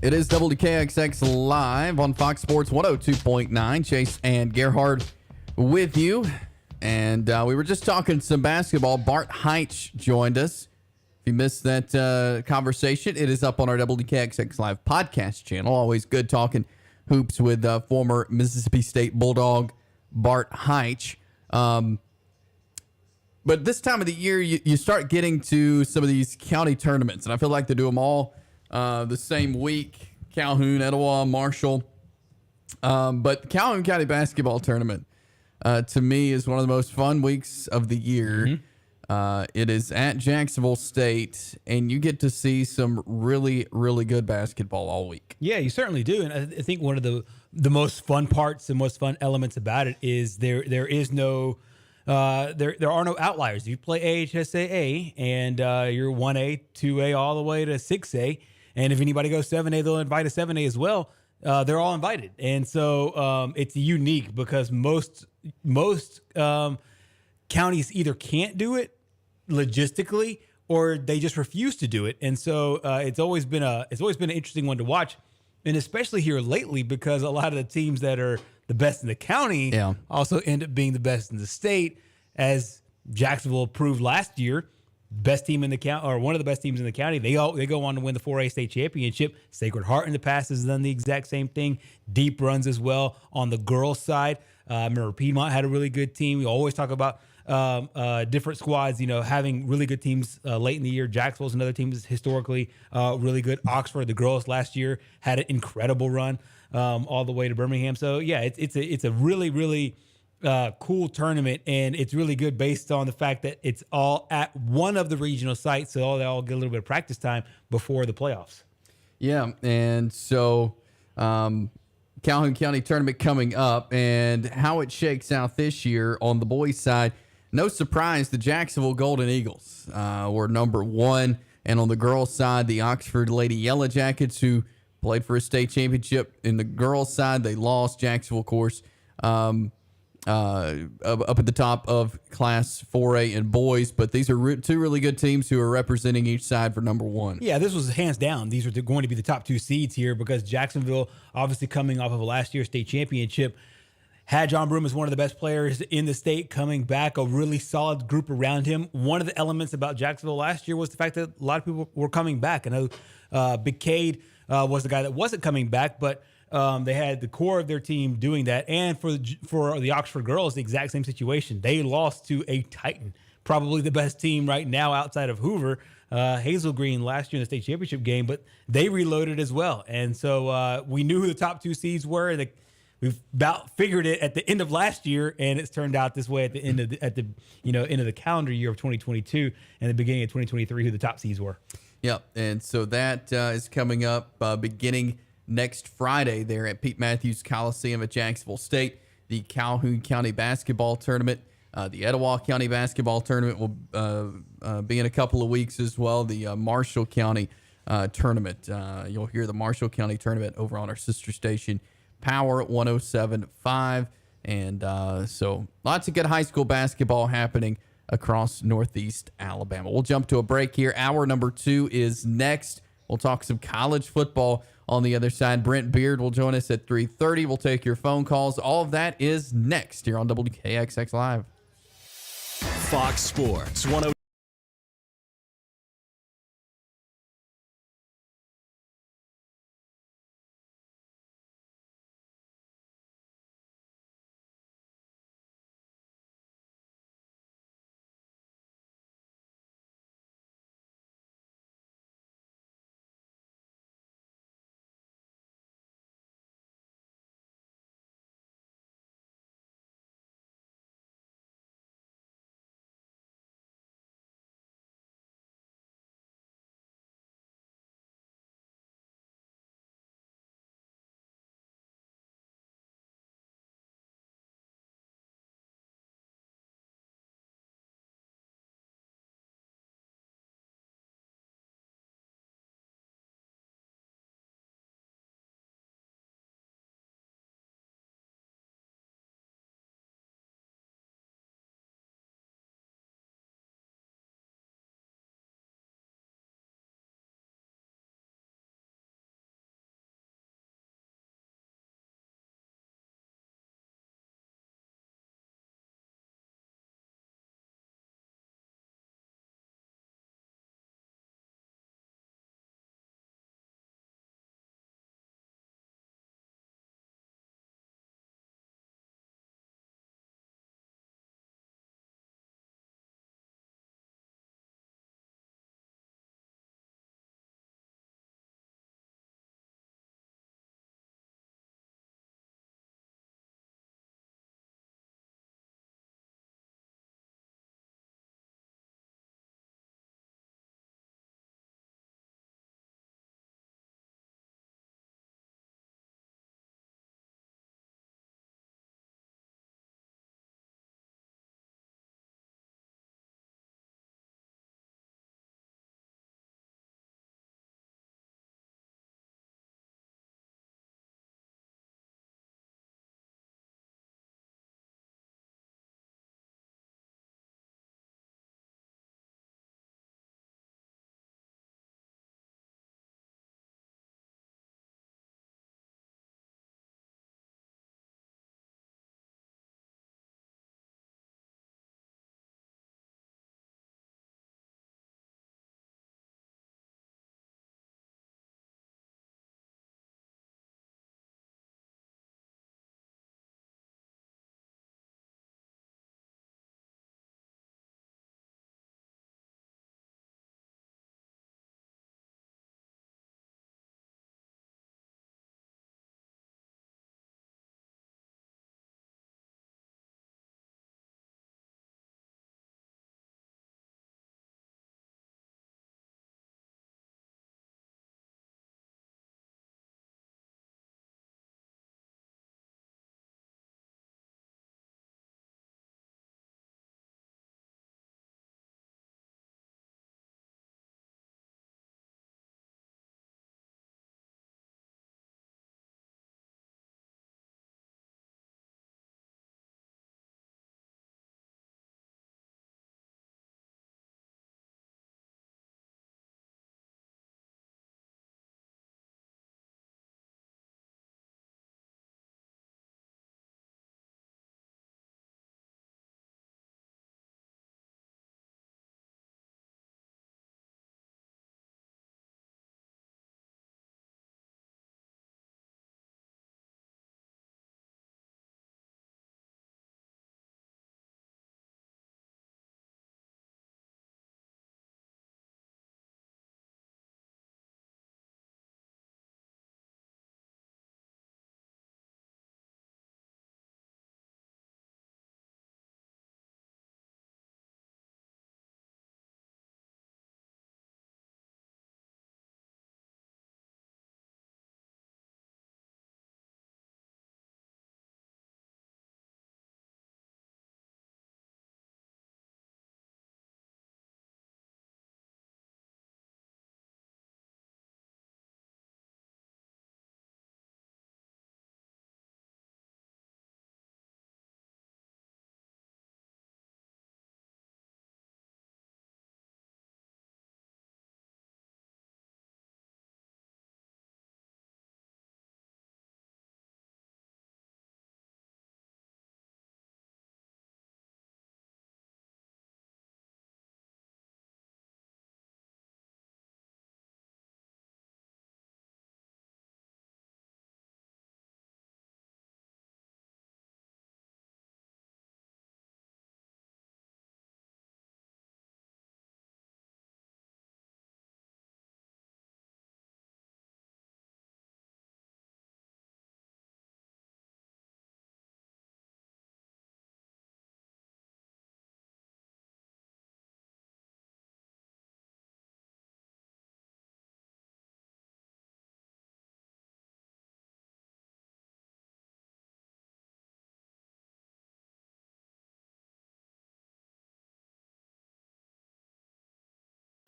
It is WKXX Live on Fox Sports 102.9. Chase and Gerhard with you. And we were just talking some basketball. Bart Heitch joined us. If you missed that conversation, it is up on our WKXX Live podcast channel. Always good talking hoops with former Mississippi State Bulldog Bart Heitch. But this time of the year, you start getting to some of these county tournaments, and I feel like they do them all the same week. Calhoun, Etowah, Marshall. But the Calhoun County Basketball Tournament, to me, is one of the most fun weeks of the year. It is at Jacksonville State, and you get to see some really, really good basketball all week. Yeah, you certainly do. And I think one of the most fun parts and most fun elements about it is there is no there are no outliers. You play AHSAA and you're 1A, 2A, all the way to 6A. And if anybody goes 7A, they'll invite a 7A as well. They're all invited. And so it's unique because most counties either can't do it logistically or they just refuse to do it. And so it's always been an interesting one to watch. And especially here lately, because a lot of the teams that are the best in the county also end up being the best in the state, as Jacksonville proved last year. Best team in the county, or one of the best teams in the county. They go on to win the 4A state championship. Sacred Heart in the past has done the exact same thing. Deep runs as well on the girls' side. Remember Piedmont had a really good team. We always talk about different squads, having really good teams late in the year. Jacksonville's another team that's historically really good. Oxford, the girls last year, had an incredible run all the way to Birmingham. So yeah, it's a really, really cool tournament, and it's really good based on the fact that it's all at one of the regional sites, so they all get a little bit of practice time before the playoffs. Yeah, and so Calhoun County tournament coming up, and how it shakes out this year on the boys' side. No surprise, the Jacksonville Golden Eagles were number one, and on the girls' side, the Oxford Lady Yellow Jackets, who played for a state championship. In the girls' side, they lost. Jacksonville, of course, up at the top of Class 4A and boys, but these are two really good teams who are representing each side for number one. Yeah, this was hands down. These are going to be the top two seeds here because Jacksonville, obviously coming off of last year's state championship, had John Broome as one of the best players in the state coming back, a really solid group around him. One of the elements about Jacksonville last year was the fact that a lot of people were coming back. I know Big Cade was the guy that wasn't coming back, but they had the core of their team doing that. And for the Oxford girls, the exact same situation. They lost to a Titan, probably the best team right now outside of Hoover, Hazel Green last year in the state championship game, but they reloaded as well. And so we knew who the top two seeds were. We've about figured it at the end of last year, and it's turned out this way at the end of the calendar year of 2022 and the beginning of 2023, who the top seeds were. Yep, and so that is coming up beginning next Friday there at Pete Matthews Coliseum at Jacksonville State. The Calhoun County Basketball Tournament, the Etowah County Basketball Tournament will be in a couple of weeks as well. The Marshall County Tournament, you'll hear the Marshall County Tournament over on our sister station, Power 107.5. And so lots of good high school basketball happening across Northeast Alabama. We'll jump to a break here. Hour number 2 is next. We'll talk some college football on the other side. Brent Beard will join us at 3:30. We'll take your phone calls. All of that is next here on WKXX Live. Fox Sports 102.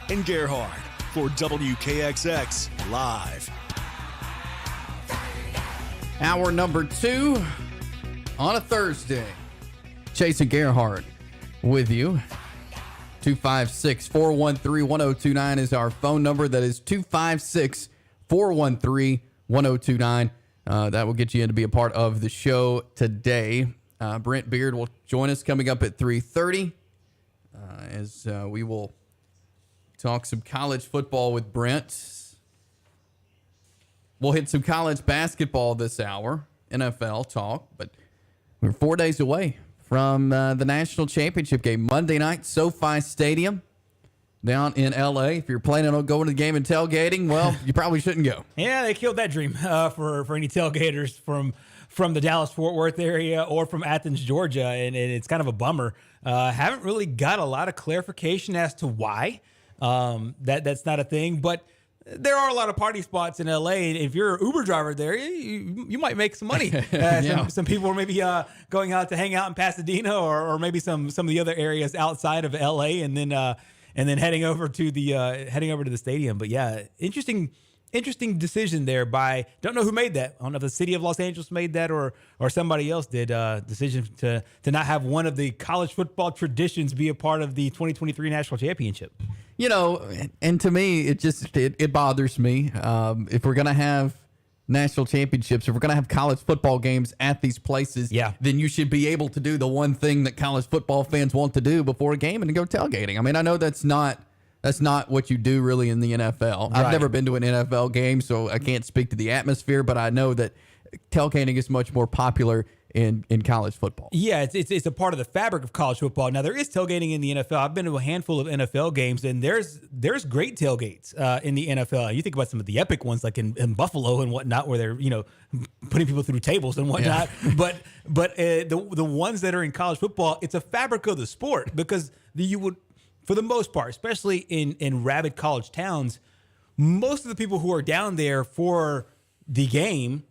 and Gerhard for WKXX Live. Hour number 2 on a Thursday. Chase and Gerhard with you. 256-413-1029 is our phone number. That is 256-413-1029. That will get you in to be a part of the show today. Brent Beard will join us coming up at 3:30 as we will talk some college football with Brent. We'll hit some college basketball this hour, NFL talk, but we're 4 days away from the national championship game. Monday night, SoFi Stadium down in L.A. If you're planning on going to the game and tailgating, well, you probably shouldn't go. Yeah, they killed that dream for any tailgaters from the Dallas-Fort Worth area or from Athens, Georgia, and it's kind of a bummer. Haven't really got a lot of clarification as to why that's not a thing, but there are a lot of party spots in LA, and if you're an Uber driver there, you might make some money. Some people are maybe going out to hang out in Pasadena or maybe some of the other areas outside of LA, and then heading over to the stadium. But yeah, interesting decision there by, don't know who made that. I don't know if the city of Los Angeles made that or somebody else did. Decision to not have one of the college football traditions be a part of the 2023 national championship. You know, and to me, it bothers me. If we're going to have national championships, if we're going to have college football games at these places, then you should be able to do the one thing that college football fans want to do before a game and go tailgating. I mean, I know that's not what you do really in the NFL. I've never been to an NFL game, so I can't speak to the atmosphere, but I know that tailgating is much more popular in college football. Yeah, it's a part of the fabric of college football. Now, there is tailgating in the NFL. I've been to a handful of NFL games, and there's great tailgates in the NFL. You think about some of the epic ones, like in Buffalo and whatnot, where they're putting people through tables and whatnot. Yeah. But the ones that are in college football, it's a fabric of the sport because you would, for the most part, especially in rabid college towns, most of the people who are down there for the game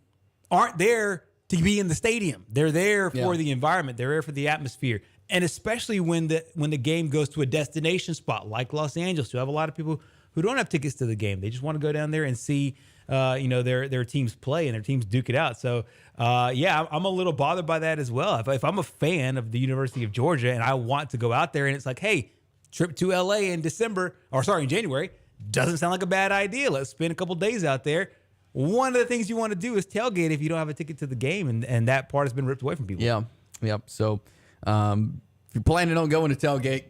aren't there to be in the stadium. They're there for the environment. They're there for the atmosphere. And especially when the game goes to a destination spot like Los Angeles, you have a lot of people who don't have tickets to the game. They just want to go down there and see their teams play and their teams duke it out. So I'm a little bothered by that as well. If I'm a fan of the University of Georgia and I want to go out there and it's like, hey, trip to LA in January, doesn't sound like a bad idea. Let's spend a couple days out there. One of the things you want to do is tailgate if you don't have a ticket to the game, and that part has been ripped away from people. Yeah, yep. So if you're planning on going to tailgate,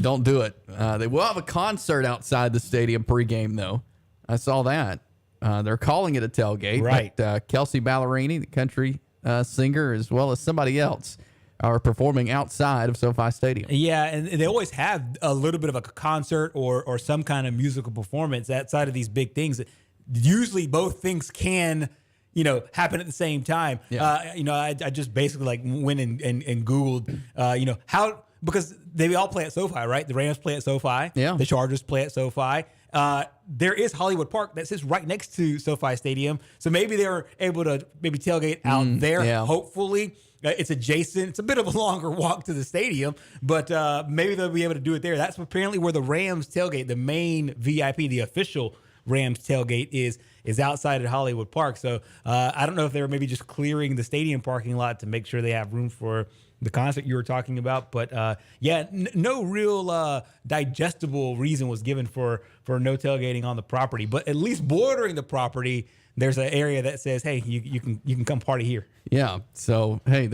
don't do it. They will have a concert outside the stadium pregame, though. I saw that. They're calling it a tailgate. Right. But, Kelsey Ballerini, the country singer, as well as somebody else, are performing outside of SoFi Stadium. Yeah, and they always have a little bit of a concert or some kind of musical performance outside of these big things. Usually both things can, happen at the same time. Yeah. I just basically went and Googled, how, because they all play at SoFi, right? The Rams play at SoFi. Yeah. The Chargers play at SoFi. There is Hollywood Park that sits right next to SoFi Stadium. So maybe they were able to tailgate out there. Yeah. Hopefully. It's adjacent. It's a bit of a longer walk to the stadium, but maybe they'll be able to do it there. That's apparently where the Rams tailgate, the main VIP, the official Rams tailgate is outside at Hollywood Park. So I don't know if they're maybe just clearing the stadium parking lot to make sure they have room for the concert you were talking about. But no real digestible reason was given for no tailgating on the property. But at least bordering the property, there's an area that says, hey, you can come party here. Yeah. So hey,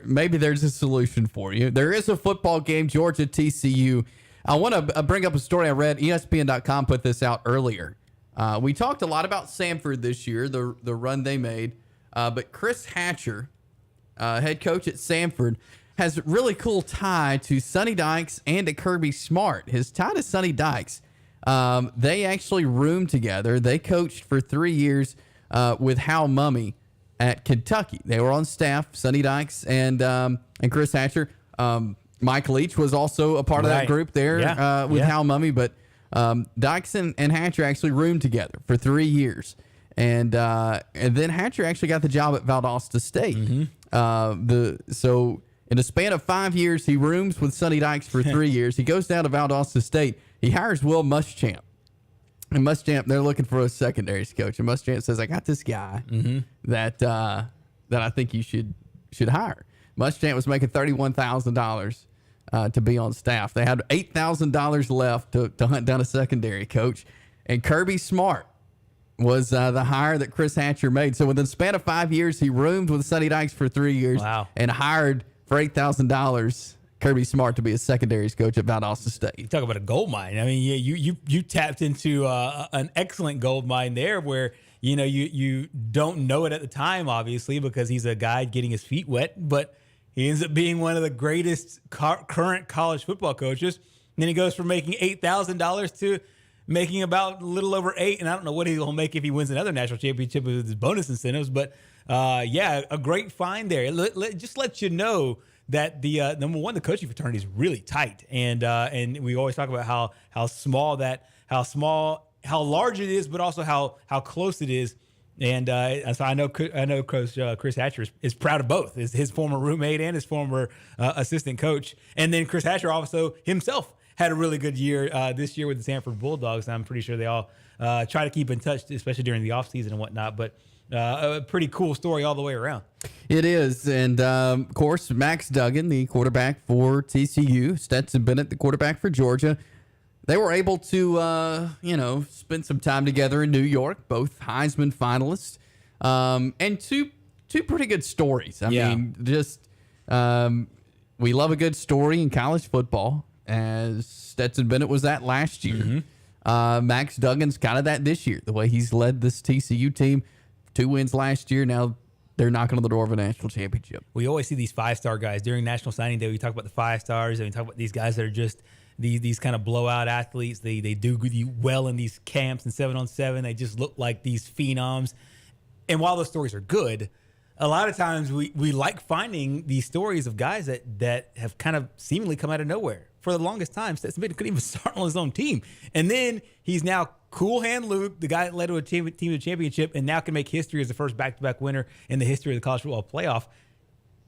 maybe there's a solution for you. There is a football game, Georgia TCU. I want to bring up a story I read. ESPN.com put this out earlier. We talked a lot about Samford this year, the run they made. But Chris Hatcher, head coach at Samford, has a really cool tie to Sonny Dykes and to Kirby Smart. His tie to Sonny Dykes, they actually roomed together. They coached for 3 years with Hal Mumme at Kentucky. They were on staff, Sonny Dykes and Chris Hatcher. Mike Leach was also a part of that group there with Hal Mumme, but Dykes and Hatcher actually roomed together for 3 years. And then Hatcher actually got the job at Valdosta State. Mm-hmm. So In a span of 5 years, he rooms with Sonny Dykes for 3 years. He goes down to Valdosta State. He hires Will Muschamp. And Muschamp, they're looking for a secondaries coach. And Muschamp says, I got this guy that I think you should hire. Muschamp was making $31,000 to be on staff. They had $8,000 left to hunt down a secondary coach. And Kirby Smart was the hire that Chris Hatcher made. So within the span of 5 years, he roomed with Sonny Dykes for 3 years and hired for $8,000 Kirby Smart to be a secondaries coach at Valdosta State. You talk about a gold mine. I mean, you tapped into an excellent gold mine there where, you don't know it at the time, obviously, because he's a guy getting his feet wet, but he ends up being one of the greatest current college football coaches. And then he goes from making $8,000 to making about a little over $8,000. And I don't know what he'll make if he wins another national championship with his bonus incentives, but a great find there. Just let you know that the number one, the coaching fraternity is really tight, and we always talk about how large it is, but also how close it is. And so I know Coach Chris Hatcher is proud of both, is his former roommate and his former assistant coach. And then Chris Hatcher also himself had a really good year this year with the Sanford Bulldogs. And I'm pretty sure they all try to keep in touch, especially during the offseason and whatnot. But a pretty cool story all the way around. It is. And, of course, Max Duggan, the quarterback for TCU, Stetson Bennett, the quarterback for Georgia. They were able to, spend some time together in New York, both Heisman finalists, and two pretty good stories. I mean, we love a good story in college football, as Stetson Bennett was that last year. Max Duggan's kind of that this year, the way he's led this TCU team. 2 wins last year. Now they're knocking on the door of a national championship. We always see these 5-star guys during National Signing Day. We talk about the 5 stars, and we talk about these guys that are just these kind of blowout athletes. They do well in these camps and 7-on-7. They just look like these phenoms. And while those stories are good, a lot of times we like finding these stories of guys that have kind of seemingly come out of nowhere. For the longest time, Stetson Bennett couldn't even start on his own team. And then he's now Cool Hand Luke, the guy that led to a team to a championship, and now can make history as the first back-to-back winner in the history of the college football playoff.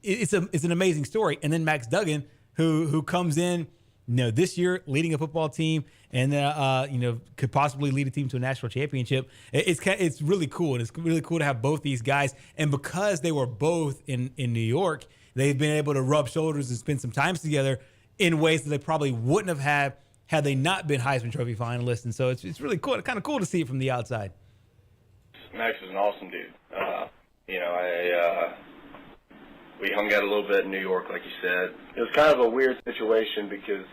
It's an amazing story. And then Max Duggan, who comes in, this year leading a football team, and could possibly lead a team to a national championship. It's really cool, and it's really cool to have both these guys. And because they were both in New York, they've been able to rub shoulders and spend some time together in ways that they probably wouldn't have had they not been Heisman Trophy finalists. And so it's really cool, kind of cool to see it from the outside. Max is an awesome dude. We hung out a little bit in New York, like you said. It was kind of a weird situation because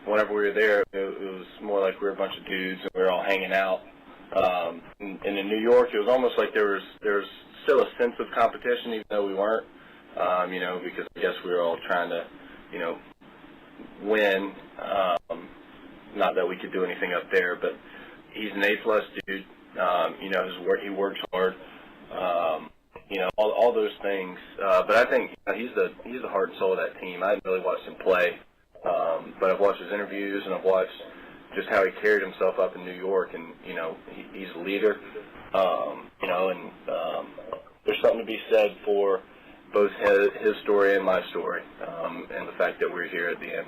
whenever we were there, it was more like we were a bunch of dudes and we were all hanging out. And in New York, it was almost like there was still a sense of competition, even though we weren't. Because I guess we were all trying to, win. Not that we could do anything up there, but he's an A+ dude. He works hard. All those things. But I think he's the heart and soul of that team. I haven't really watched him play, but I've watched his interviews and I've watched just how he carried himself up in New York. And he's a leader. There's something to be said for both his story and my story, and the fact that we're here at the end.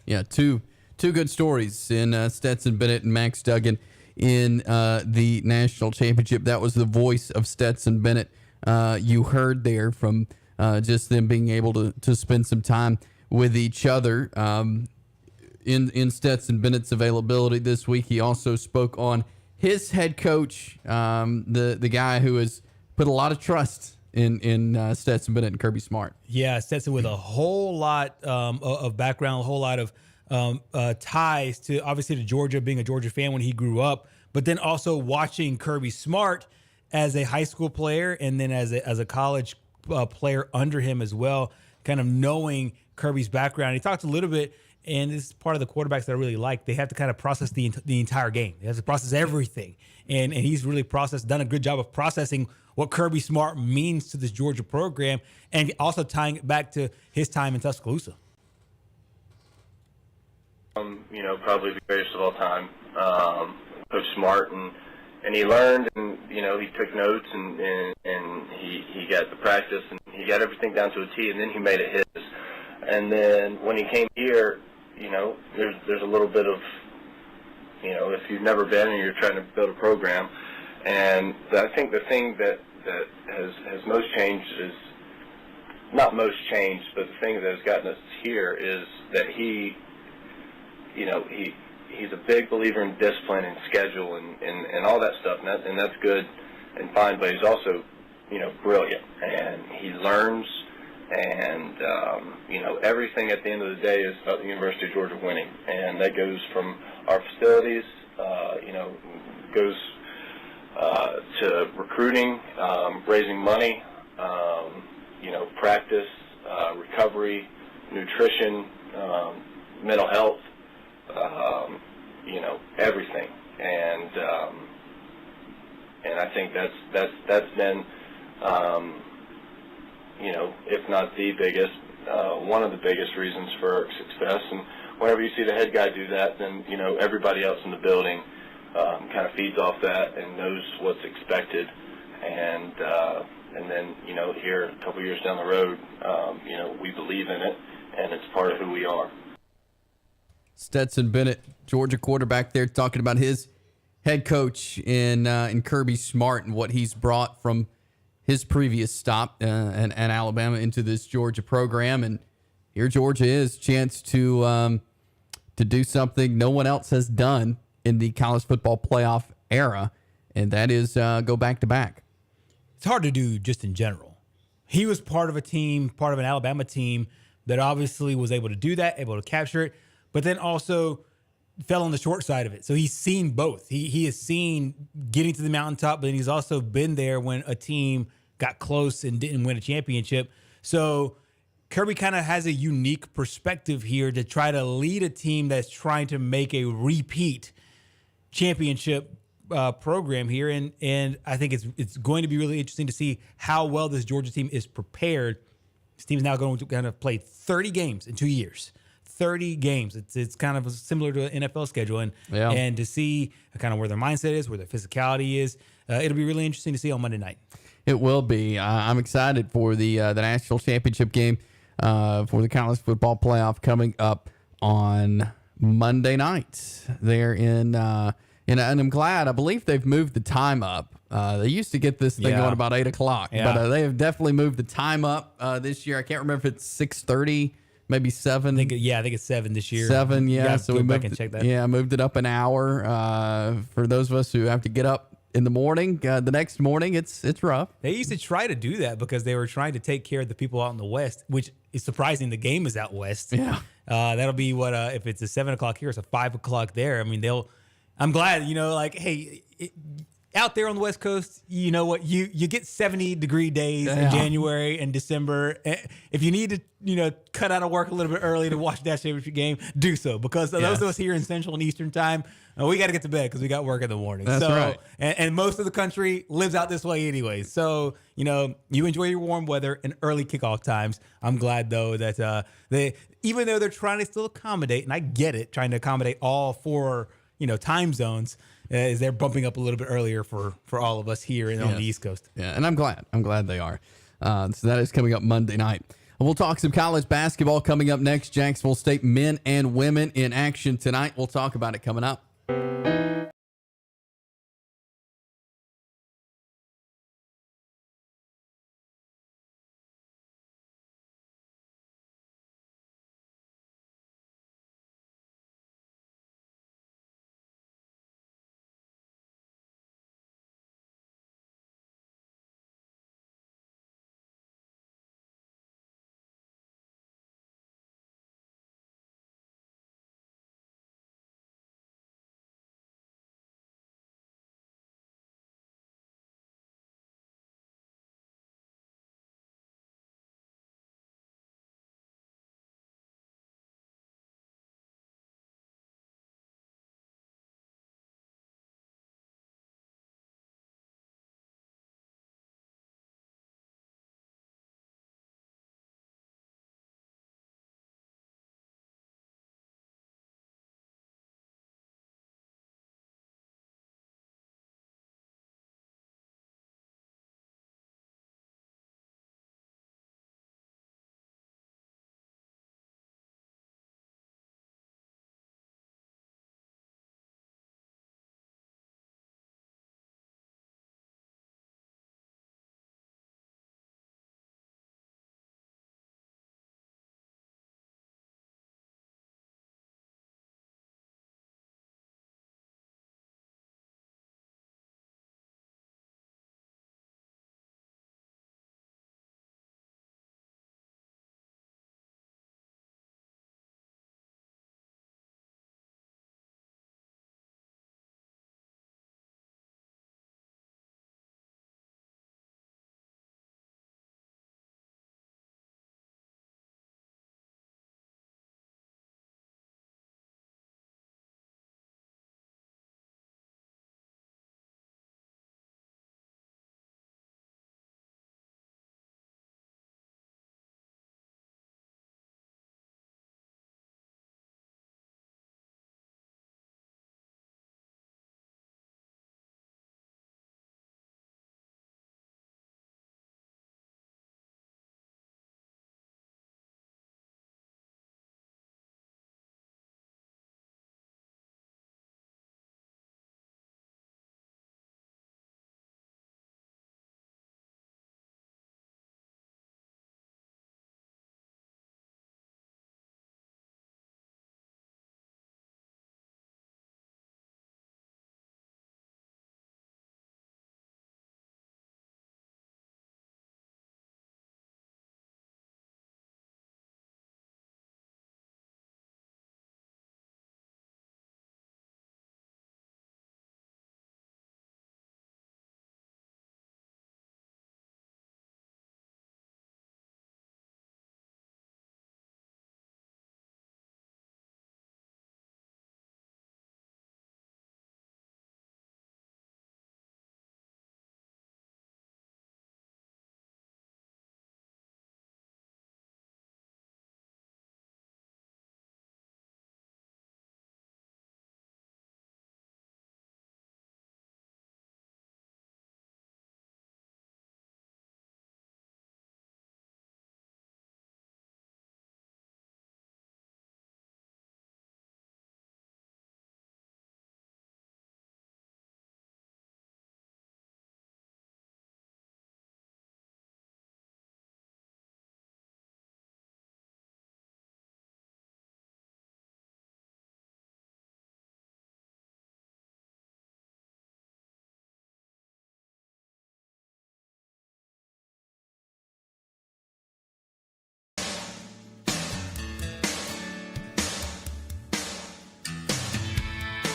Yeah, two good stories in Stetson Bennett and Max Duggan in the national championship. That was the voice of Stetson Bennett you heard there from just them being able to spend some time with each other. In Stetson Bennett's availability this week, he also spoke on his head coach, the guy who has put a lot of trust in Stetson Bennett and Kirby Smart. Yeah, Stetson with a whole lot of background, a whole lot of ties to Georgia, being a Georgia fan when he grew up, but then also watching Kirby Smart as a high school player and then as a college player under him as well, kind of knowing Kirby's background. He talked a little bit, and this is part of the quarterbacks that I really like. They have to kind of process the entire game. They have to process everything, and he's really done a good job of processing what Kirby Smart means to this Georgia program, and also tying it back to his time in Tuscaloosa. Probably the greatest of all time, Coach Smart, and and he learned, and he took notes, and he got the practice, and he got everything down to a T, and then he made it his. And then when he came here, there's a little bit of, if you've never been and you're trying to build a program, and I think the thing that has most changed is, not most changed, but the thing that has gotten us here is that he's a big believer in discipline and schedule and all that stuff, and that's good and fine, but he's also, brilliant, and he learns, and, everything at the end of the day is about the University of Georgia winning, and that goes from our facilities, goes to recruiting, raising money, practice, recovery, nutrition, mental health, everything, and I think that's been, if not the biggest, one of the biggest reasons for our success. And whenever you see the head guy do that, then everybody else in the building kind of feeds off that and knows what's expected, and then here a couple years down the road, we believe in it, and it's part of who we are. Stetson Bennett, Georgia quarterback there, talking about his head coach in Kirby Smart and what he's brought from his previous stop and Alabama into this Georgia program. And here Georgia is, chance to do something no one else has done in the college football playoff era, and that is go back-to-back. It's hard to do just in general. He was part of a team, part of an Alabama team that obviously was able to do that, able to capture it, but then also fell on the short side of it. So he's seen both. He has seen getting to the mountaintop, but he's also been there when a team got close and didn't win a championship. So Kirby kind of has a unique perspective here to try to lead a team that's trying to make a repeat championship program here, and I think it's going to be really interesting to see how well this Georgia team is prepared. This team is now going to kind of play 30 games in 2 years. 30 games. It's kind of similar to an NFL schedule, and to see kind of where their mindset is, where their physicality is, it'll be really interesting to see on Monday night. It will be. I'm excited for the national championship game for the college football playoff coming up on Monday night there in. And I'm glad. I believe they've moved the time up. They used to get this thing going about 8 o'clock, but they have definitely moved the time up this year. I can't remember if it's 6:30, maybe 7. I think it's 7 this year. 7, yeah. So we moved and check that. Yeah, moved it up an hour for those of us who have to get up in the morning. The next morning, it's rough. They used to try to do that because they were trying to take care of the people out in the West, which is surprising. The game is out West. Yeah, that'll be what if it's a 7 o'clock here, it's a 5 o'clock there. I mean, I'm glad, hey, out there on the West Coast, you know what? You get 70-degree days in January and December. If you need to, cut out of work a little bit early to watch that championship game, do so. Because those of us here in Central and Eastern time, we got to get to bed because we got work in the morning. That's right. And most of the country lives out this way anyway. So, you enjoy your warm weather and early kickoff times. I'm glad, though, that even though they're trying to still accommodate, and I get it, trying to accommodate all four time zones, is they're bumping up a little bit earlier for all of us here on the East Coast. Yeah, and I'm glad they are. So that is coming up Monday night. We'll talk some college basketball coming up next. Jacksonville State men and women in action tonight. We'll talk about it coming up.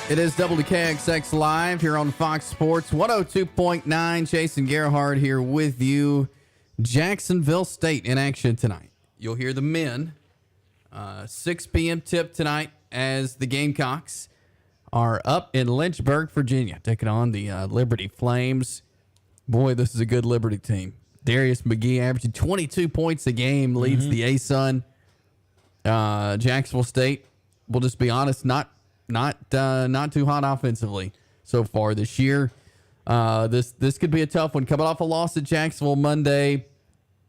It is WKXX Live here on Fox Sports 102.9. Jason Gerhard here with you. Jacksonville State in action tonight. You'll hear the men. 6 p.m. tip tonight as the Gamecocks are up in Lynchburg, Virginia, taking on the Liberty Flames. Boy, this is a good Liberty team. Darius McGee averaging 22 points a game, leads the ASUN. Jacksonville State, we'll just be honest, not too hot offensively so far this year. This could be a tough one. Coming off a loss at Jacksonville Monday,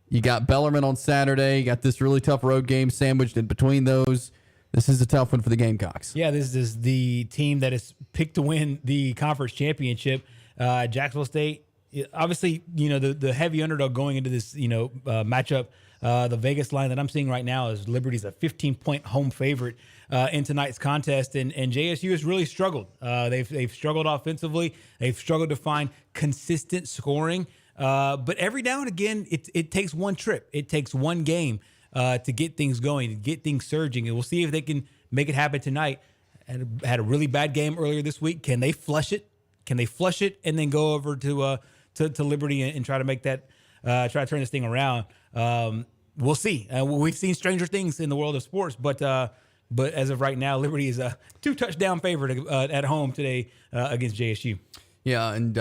you got Bellarmine on Saturday. You got this really tough road game sandwiched in between those. This is a tough one for the Gamecocks. Yeah, this is the team that is picked to win the conference championship. Jacksonville State, obviously, the heavy underdog going into this, matchup. The Vegas line that I'm seeing right now is Liberty's a 15-point home favorite in tonight's contest, and JSU has really struggled. They've struggled offensively. They've struggled to find consistent scoring. But every now and again, it takes one trip. It takes one game to get things going, to get things surging. And we'll see if they can make it happen tonight. And had a really bad game earlier this week. Can they flush it? Can they flush it and then go over to Liberty and try to make that, try to turn this thing around? We'll see. We've seen stranger things in the world of sports, but as of right now, Liberty is a 2-touchdown favorite at home today against JSU. Yeah, and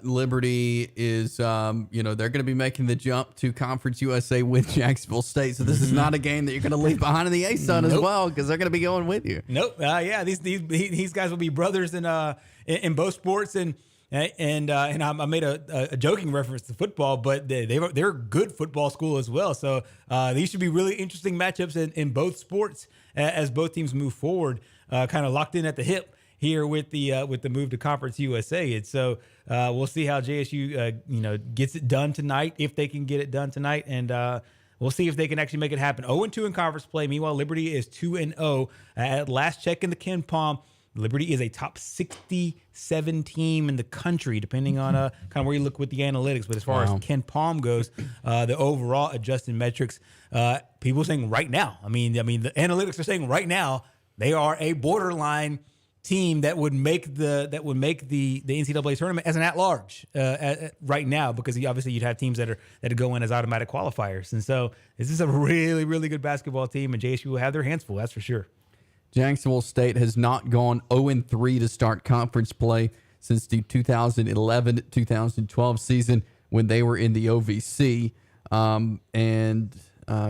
Liberty is, they're going to be making the jump to Conference USA with Jacksonville State. So this is not a game that you're going to leave behind in the ASUN as well, because they're going to be going with you. Nope. These guys will be brothers in both sports, and I made a joking reference to football, but they're a good football school as well. So these should be really interesting matchups in both sports as both teams move forward, kind of locked in at the hip here with the move to Conference USA. And so we'll see how JSU gets it done tonight, if they can get it done tonight, and we'll see if they can actually make it happen. 0-2 in conference play. Meanwhile, Liberty is 2-0 at last check in the Ken Palm. Liberty is a top 67 team in the country, depending on kind of where you look with the analytics. But as far as Ken Palm goes, the overall adjusted metrics, people are saying right now. I mean, the analytics are saying right now they are a borderline team that would make the NCAA tournament as an at-large right now, because obviously you'd have teams that go in as automatic qualifiers. And so this is a really, really good basketball team, and JSU will have their hands full, that's for sure. Jacksonville State has not gone 0-3 to start conference play since the 2011-2012 season when they were in the OVC, and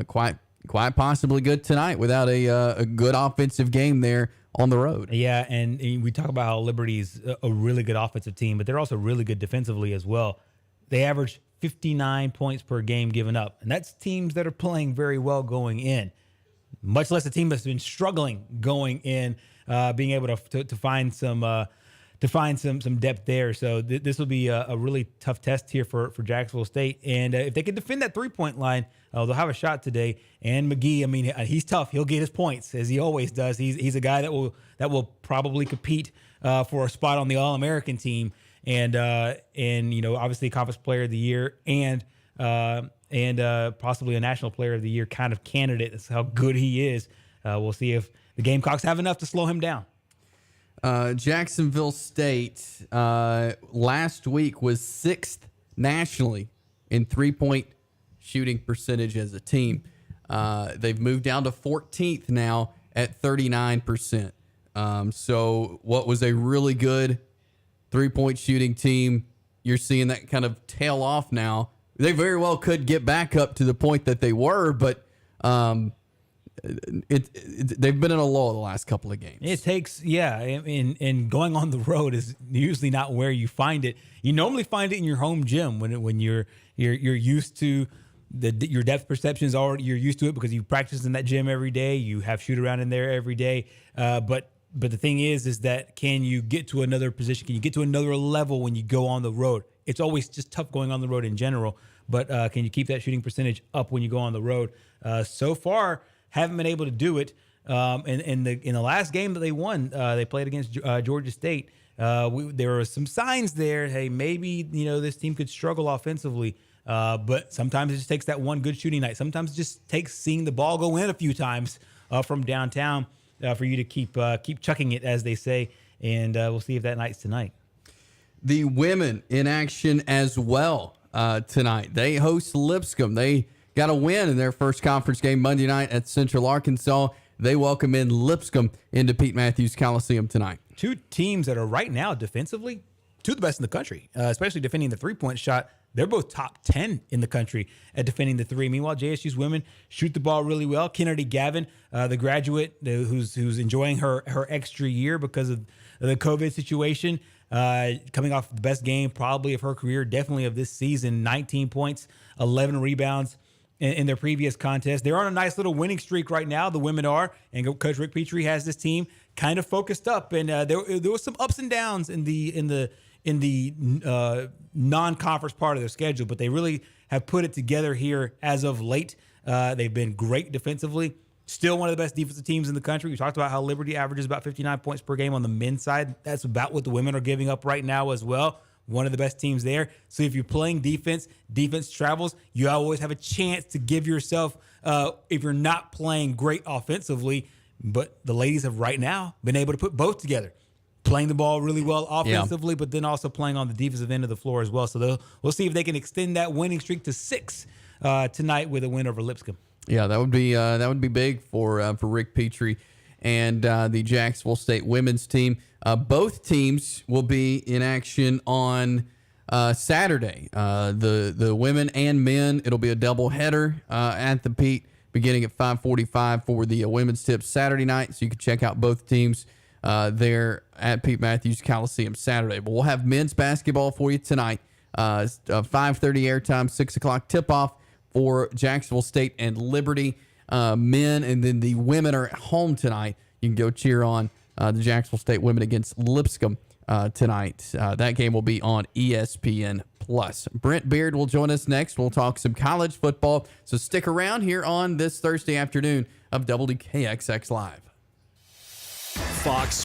quite possibly good tonight without a good offensive game there on the road. Yeah, and we talk about how Liberty's a really good offensive team, but they're also really good defensively as well. They average 59 points per game given up, and that's teams that are playing very well going in. Much less a team that's been struggling going in, being able to find some depth there. So this will be a really tough test here for Jacksonville State. And if they can defend that 3-point line, they'll have a shot today. And McGee, I mean, he's tough. He'll get his points as he always does. He's a guy that will probably compete for a spot on the All-American team. And obviously Conference Player of the Year and possibly a National Player of the Year kind of candidate. That's how good he is. We'll see if the Gamecocks have enough to slow him down. Jacksonville State last week was 6th nationally in 3-point shooting percentage as a team. They've moved down to 14th now at 39%. So what was a really good 3-point shooting team, you're seeing that kind of tail off now. They very well could get back up to the point that they were, but they've been in a lull the last couple of games. It takes, and going on the road is usually not where you find it. You normally find it in your home gym when you're used to your depth perception is already, you're used to it because you practice in that gym every day. You have shoot around in there every day. But the thing is that can you get to another position? Can you get to another level when you go on the road? It's always just tough going on the road in general, but can you keep that shooting percentage up when you go on the road? So far, haven't been able to do it. In the last game that they won, they played against Georgia State. There were some signs there. Hey, maybe this team could struggle offensively, but sometimes it just takes that one good shooting night. Sometimes it just takes seeing the ball go in a few times from downtown for you to keep chucking it, as they say. and we'll see if that night's tonight. The women in action as well tonight. They host Lipscomb. They got a win in their first conference game Monday night at Central Arkansas. They welcome in Lipscomb into Pete Matthews Coliseum tonight. Two teams that are right now defensively two of the best in the country, especially defending the three-point shot. They're both top 10 in the country at defending the three. Meanwhile, JSU's women shoot the ball really well. Kennedy Gavin, the graduate who's enjoying her extra year because of the COVID situation, coming off the best game probably of her career, definitely of this season, 19 points, 11 rebounds in their previous contest. They're on a nice little winning streak right now. The women are, and Coach Rick Petrie has this team kind of focused up. And there was some ups and downs in the non-conference part of their schedule, but they really have put it together here as of late. They've been great defensively. Still one of the best defensive teams in the country. We talked about how Liberty averages about 59 points per game on the men's side. That's about what the women are giving up right now as well. One of the best teams there. So if you're playing defense travels. You always have a chance to give yourself, if you're not playing great offensively, but the ladies have right now been able to put both together. Playing the ball really well offensively, but then also playing on the defensive end of the floor as well. So we'll see if they can extend that winning streak to 6 tonight with a win over Lipscomb. Yeah, that would be big for Rick Petrie and the Jacksonville State women's team. Both teams will be in action on Saturday. The women and men. It'll be a doubleheader at the Pete, beginning at 5:45 for the women's tips Saturday night. So you can check out both teams there at Pete Matthews Coliseum Saturday. But we'll have men's basketball for you tonight. 5:30 airtime, 6 o'clock tip-off for Jacksonville State and Liberty men. And then the women are at home tonight. You can go cheer on the Jacksonville State women against Lipscomb tonight. That game will be on ESPN+. Brent Beard will join us next. We'll talk some college football. So stick around here on this Thursday afternoon of WKXX Live. Fox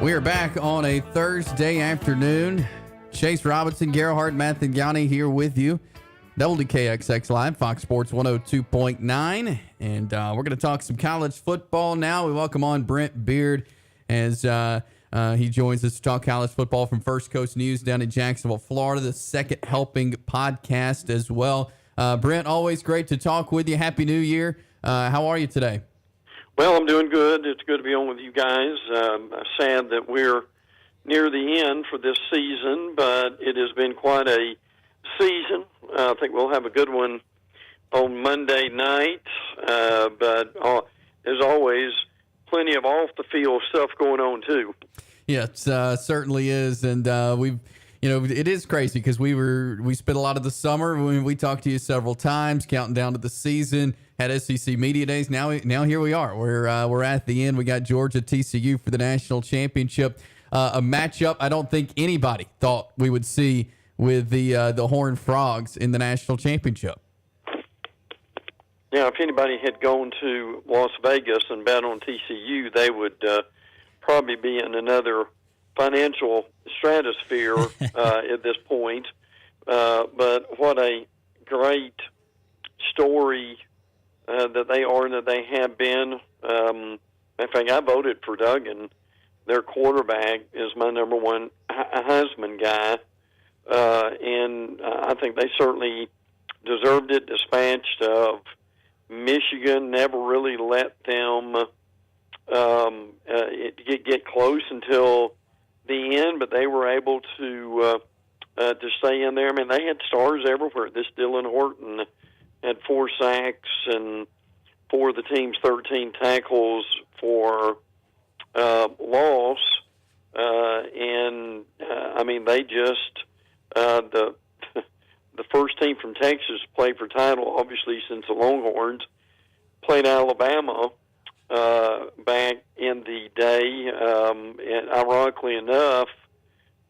We are back on a Thursday afternoon. Chase Robinson, Gerhard, Mathignani here with you. WKXX Live, Fox Sports 102.9. And we're going to talk some college football now. We welcome on Brent Beard as he joins us to talk college football from First Coast News down in Jacksonville, Florida, the Second Helping podcast as well. Brent, always great to talk with you. Happy New Year. How are you today? Well, I'm doing good. It's good to be on with you guys. Sad that we're near the end for this season, but it has been quite a season. I think we'll have a good one on Monday night, but as always, plenty of off-the-field stuff going on, too. Yeah, it certainly is, and it is crazy because we spent a lot of the summer. We talked to you several times, counting down to the season. Had SEC Media Days. Now here we are. We're at the end. We got Georgia TCU for the national championship. A matchup I don't think anybody thought we would see with the Horned Frogs in the national championship. Yeah, if anybody had gone to Las Vegas and bet on TCU, they would probably be in another financial stratosphere at this point. But what a great story that they are and that they have been. In fact, I voted for Duggan. Their quarterback is my number one Heisman guy. And I think they certainly deserved it, dispatched of Michigan, never really let them get close until the end, but they were able to stay in there. I mean, they had stars everywhere. This Dylan Horton had 4 sacks and 4 of the team's 13 tackles for loss. I mean, they just the first team from Texas played for title, obviously, since the Longhorns played Alabama back in the day, and ironically enough,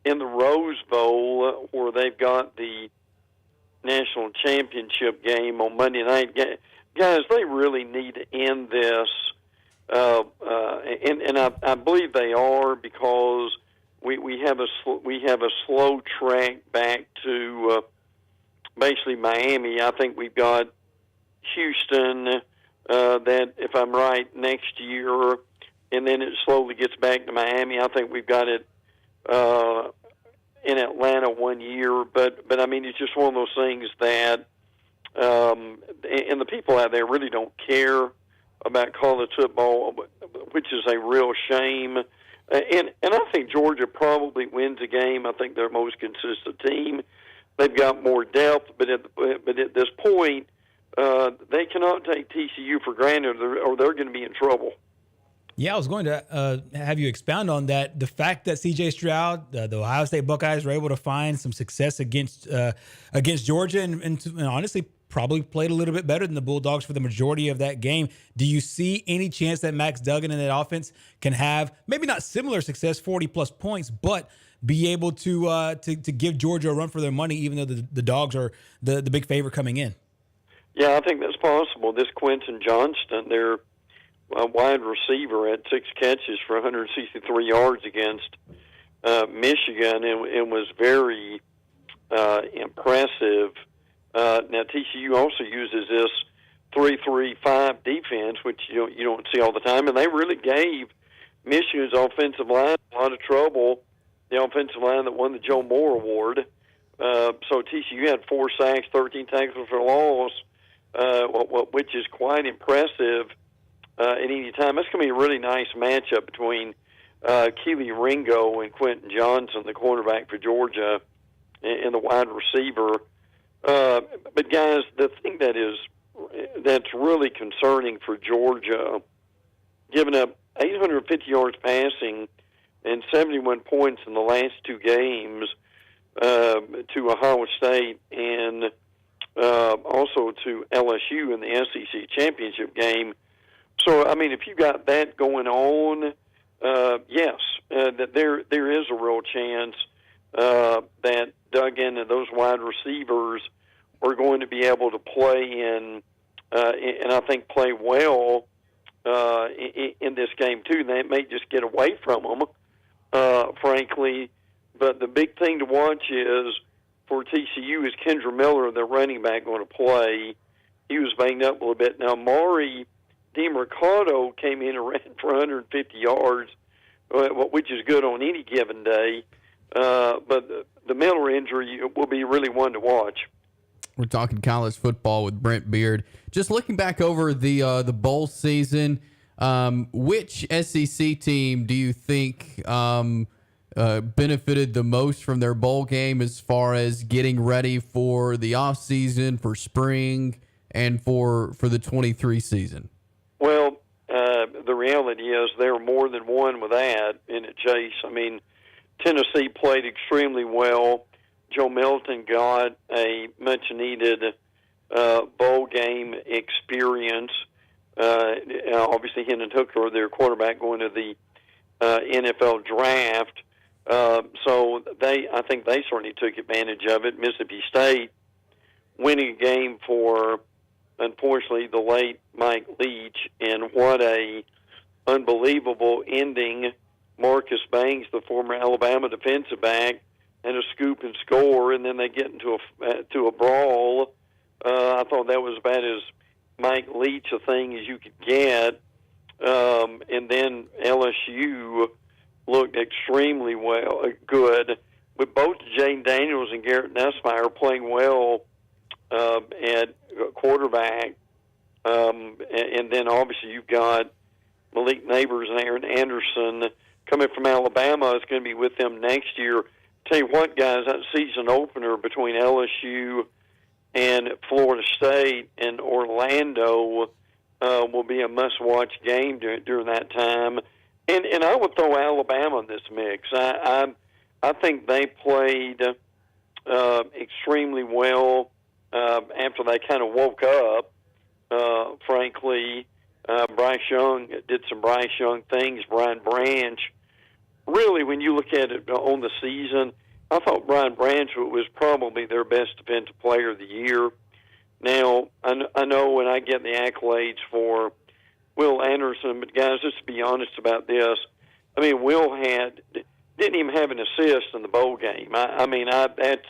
in the Rose Bowl, where they've got the national championship game on Monday night. Guys, they really need to end this, and I believe they are, because we have a slow track back to basically Miami. I think we've got Houston, that, if I'm right, next year, and then it slowly gets back to Miami. I think we've got it in Atlanta one year, but I mean, it's just one of those things that, and the people out there really don't care about college football, which is a real shame. And I think Georgia probably wins a game. I think they're the most consistent team. They've got more depth, but at this point, they cannot take TCU for granted, or they're going to be in trouble. Yeah, I was going to have you expound on that. The fact that C.J. Stroud, the Ohio State Buckeyes, were able to find some success against Georgia, and honestly probably played a little bit better than the Bulldogs for the majority of that game. Do you see any chance that Max Duggan and that offense can have maybe not similar success, 40-plus points, but be able to give Georgia a run for their money, even though the Dogs are the big favorite coming in? Yeah, I think that's possible. This Quentin Johnston, their wide receiver, had 6 catches for 163 yards against Michigan, and was very impressive. Now, TCU also uses this 3-3-5 defense, which you don't see all the time, and they really gave Michigan's offensive line a lot of trouble. The offensive line that won the Joe Moore Award. So TCU had 4 sacks, 13 tackles for loss, which is quite impressive at any time. That's going to be a really nice matchup between Keely Ringo and Quentin Johnson, the quarterback for Georgia, and the wide receiver. But guys, the thing that's really concerning for Georgia, giving up 850 yards passing and 71 points in the last 2 games to Ohio State and also to LSU in the SEC championship game. So, I mean, if you got that going on, yes, that there is a real chance that Duggan and those wide receivers are going to be able to play and I think play well in this game too. They may just get away from them, frankly. But the big thing to watch is for TCU is Kendra Miller, the running back, going to play. He was banged up a little bit. Now, Mari DiMercado came in and ran for 150 yards, which is good on any given day. But the Miller injury will be really one to watch. We're talking college football with Brent Beard. Just looking back over the bowl season, which SEC team do you think benefited the most from their bowl game as far as getting ready for the off season, for spring, and for the 23 season? Well, the reality is there are more than one with that in it, Chase. I mean, Tennessee played extremely well. Joe Milton got a much-needed bowl game experience. Obviously, Hendon Hooker, their quarterback, going to the NFL draft. So I think they certainly took advantage of it. Mississippi State winning a game for, unfortunately, the late Mike Leach, and what a unbelievable ending. Marcus Banks, the former Alabama defensive back, and a scoop and score, and then they get into a brawl. I thought that was about as Mike Leach a thing as you could get. And then LSU looked extremely good, with both Jaden Daniels and Garrett Nussmeier playing well at quarterback. And then obviously you've got Malik Neighbors and Aaron Anderson coming from Alabama. Is going to be with them next year. Tell you what, guys, that season opener between LSU and Florida State and Orlando will be a must-watch game during that time. And I would throw Alabama in this mix. I think they played extremely well after they kind of woke up, frankly. Bryce Young did some Bryce Young things. Brian Branch, really, when you look at it on the season, I thought Brian Branch was probably their best defensive player of the year. Now, I know when I get the accolades for Will Anderson, but guys, just to be honest about this, I mean, Will didn't even have an assist in the bowl game. I mean, that's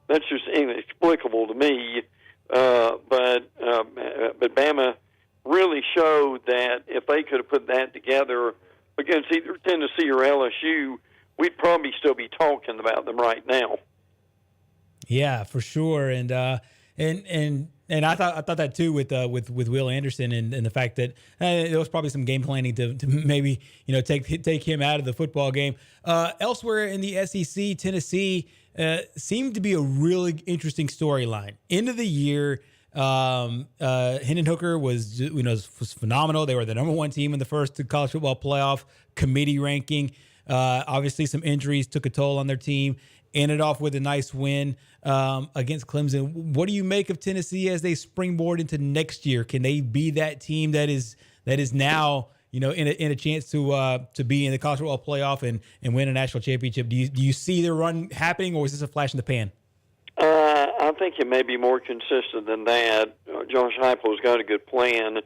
just inexplicable to me. But Bama really showed that if they could have put that together against either Tennessee or LSU, we'd probably still be talking about them right now. Yeah, for sure. And I thought that too with Will Anderson and the fact that there was probably some game planning to maybe take him out of the football game. Elsewhere in the SEC, Tennessee seemed to be a really interesting storyline. End of the year, Hendon Hooker was phenomenal. They were the number one team in the first college football playoff committee ranking. Obviously, some injuries took a toll on their team. Ended off with a nice win against Clemson. What do you make of Tennessee as they springboard into next year? Can they be that team that is now in a chance to be in the college football playoff and win a national championship? Do you see the run happening, or is this a flash in the pan? I think it may be more consistent than that. Josh Heupel's got a good plan.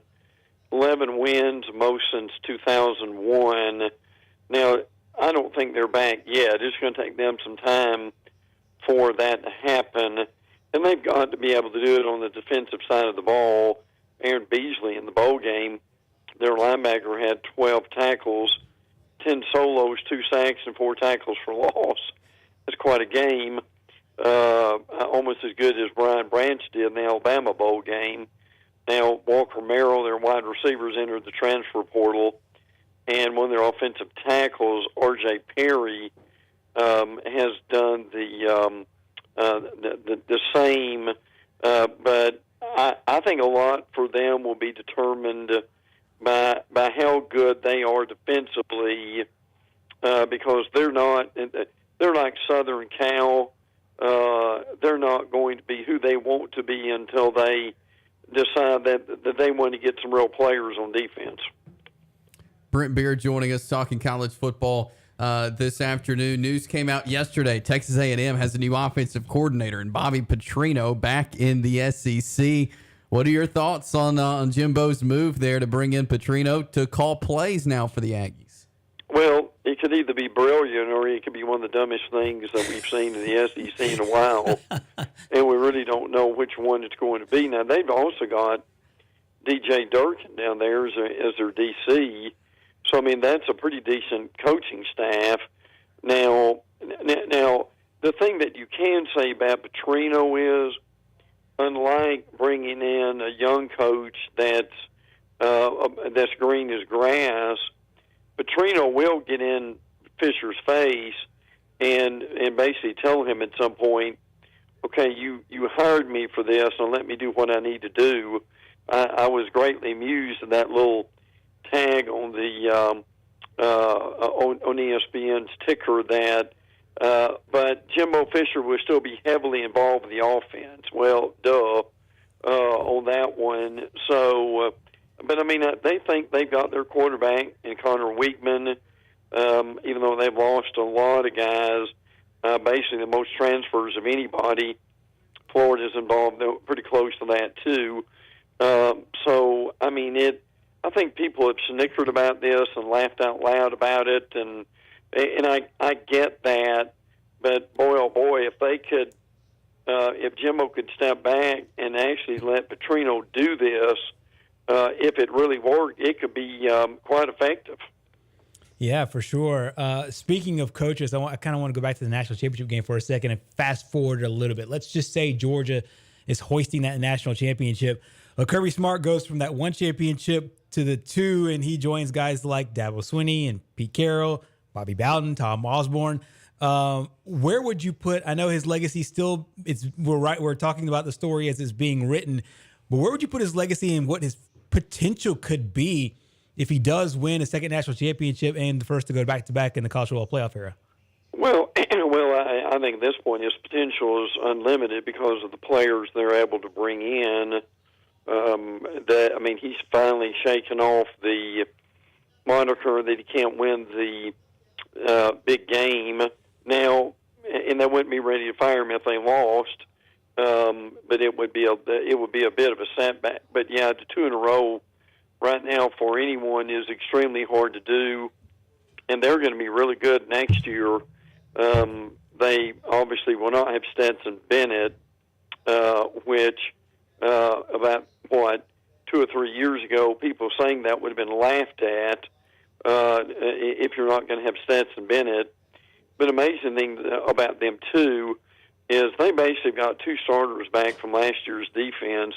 11 wins, most since 2001. Now, I don't think they're back yet. It's going to take them some time for that to happen. And they've got to be able to do it on the defensive side of the ball. Aaron Beasley in the bowl game, their linebacker had 12 tackles, 10 solos, 2 sacks, and 4 tackles for loss. That's quite a game. Almost as good as Brian Branch did in the Alabama bowl game. Now, Walker Merrill, their wide receivers, entered the transfer portal. And one of their offensive tackles, R.J. Perry, has done the same. But I think a lot for them will be determined by how good they are defensively, because they're like Southern Cal. They're not going to be who they want to be until they decide that they want to get some real players on defense. Brent Beard joining us talking college football this afternoon. News came out yesterday. Texas A&M has a new offensive coordinator and Bobby Petrino back in the SEC. What are your thoughts on Jimbo's move there to bring in Petrino to call plays now for the Aggies? Well, it could either be brilliant or it could be one of the dumbest things that we've seen in the SEC in a while. And we really don't know which one it's going to be. Now, they've also got DJ Durkin down there as their DC. So, I mean, that's a pretty decent coaching staff. Now, the thing that you can say about Petrino is, unlike bringing in a young coach that's green as grass, Petrino will get in Fisher's face and basically tell him at some point, okay, you hired me for this, and let me do what I need to do. I was greatly amused at that little tag on the on ESPN's ticker that, but Jimbo Fisher will still be heavily involved with the offense. Well, duh, on that one. So, but I mean, they think they've got their quarterback in Connor Weekman, even though they've lost a lot of guys, basically the most transfers of anybody. Florida's involved, they're pretty close to that too. So, I mean, I think people have snickered about this and laughed out loud about it, and I get that. But boy, oh boy, if they could, if Jimbo could step back and actually let Petrino do this, if it really worked, it could be quite effective. Yeah, for sure. Speaking of coaches, I kind of want to go back to the national championship game for a second and fast forward a little bit. Let's just say Georgia is hoisting that national championship. Kirby Smart goes from that one championship to the two, and he joins guys like Dabo Swinney and Pete Carroll, Bobby Bowden, Tom Osborne. Where would you put? I know his legacy still. We're talking about the story as it's being written, but where would you put his legacy and what his potential could be if he does win a second national championship and the first to go back-to-back in the college football playoff era? Well, I think at this point his potential is unlimited because of the players they're able to bring in. He's finally shaken off the moniker that he can't win the big game now, and they wouldn't be ready to fire him if they lost. But it would be a bit of a setback. But yeah, the two in a row right now for anyone is extremely hard to do, and they're going to be really good next year. They obviously will not have Stetson Bennett, which about 2 or 3 years ago, people saying that would have been laughed at if you're not going to have Stetson Bennett. But amazing thing about them too is they basically got two starters back from last year's defense,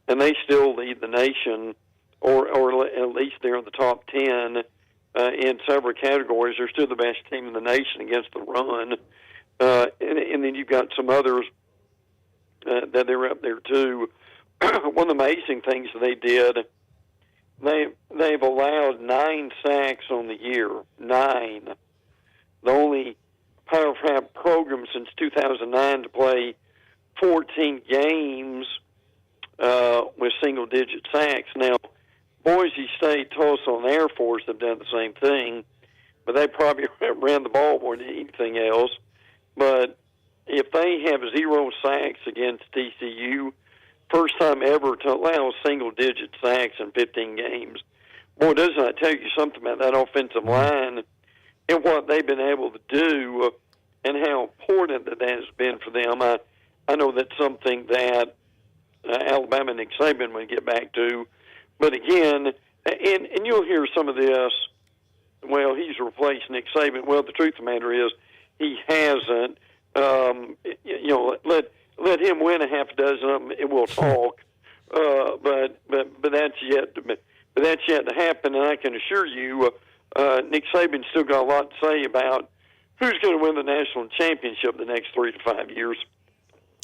and they still lead the nation, or at least they're in the top 10 in several categories. They're still the best team in the nation against the run. And then you've got some others that they're up there too. One of the amazing things that they did, they've allowed 9 sacks on the year. 9. The only Power 5 program since 2009 to play 14 games with single-digit sacks. Now, Boise State, Tulsa, and Air Force have done the same thing, but they probably ran the ball more than anything else. But if they have 0 sacks against TCU, first time ever to allow single-digit sacks in 15 games, boy, doesn't that tell you something about that offensive line and what they've been able to do and how important that has been for them. I know that's something that Alabama and Nick Saban would get back to. But again, and you'll hear some of this, well, he's replaced Nick Saban. Well, the truth of the matter is he hasn't. Let him win a half a dozen of them, and we'll talk. But that's yet to happen, and I can assure you, Nick Saban's still got a lot to say about who's going to win the national championship the next 3 to 5 years.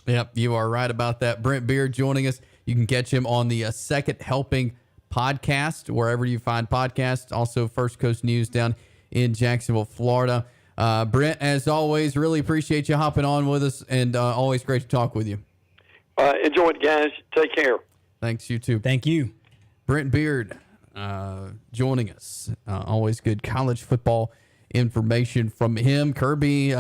Yep, you are right about that. Brent Beard joining us. You can catch him on the Second Helping podcast, wherever you find podcasts. Also, First Coast News down in Jacksonville, Florida. Brent, as always, really appreciate you hopping on with us, and always great to talk with you. Enjoy it, guys. Take care. Thanks, you too. Thank you. Brent Beard joining us. Always good college football information from him. Kirby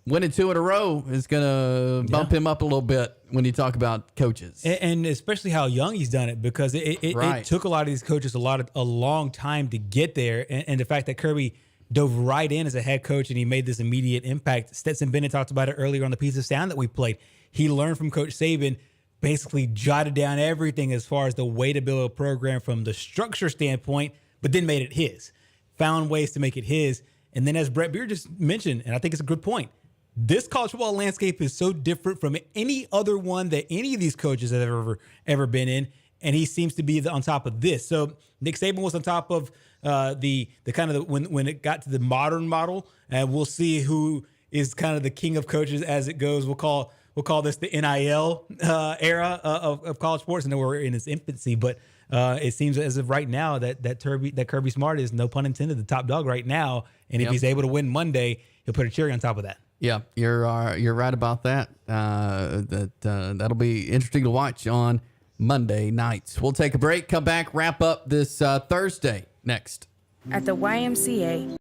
winning 2 in a row is going to bump him up a little bit when you talk about coaches. And especially how young he's done it, because it took a lot of these coaches a long time to get there. And the fact that Kirby dove right in as a head coach, and he made this immediate impact. Stetson Bennett talked about it earlier on the piece of sound that we played. He learned from Coach Saban, basically jotted down everything as far as the way to build a program from the structure standpoint, but then made it his. Found ways to make it his. And then as Brett Beard just mentioned, and I think it's a good point, this college football landscape is so different from any other one that any of these coaches have ever been in. And he seems to be on top of this. So Nick Saban was on top of the kind of when it got to the modern model, and we'll see who is kind of the king of coaches as it goes. We'll call this the NIL era of college sports. I know we're in its infancy, but it seems as of right now that Kirby Smart is, no pun intended, the top dog right now. And if he's able to win Monday, he'll put a cherry on top of that. Yeah, you're right about that. That'll be interesting to watch on Monday nights. We'll take a break, come back, wrap up this Thursday next. At the YMCA,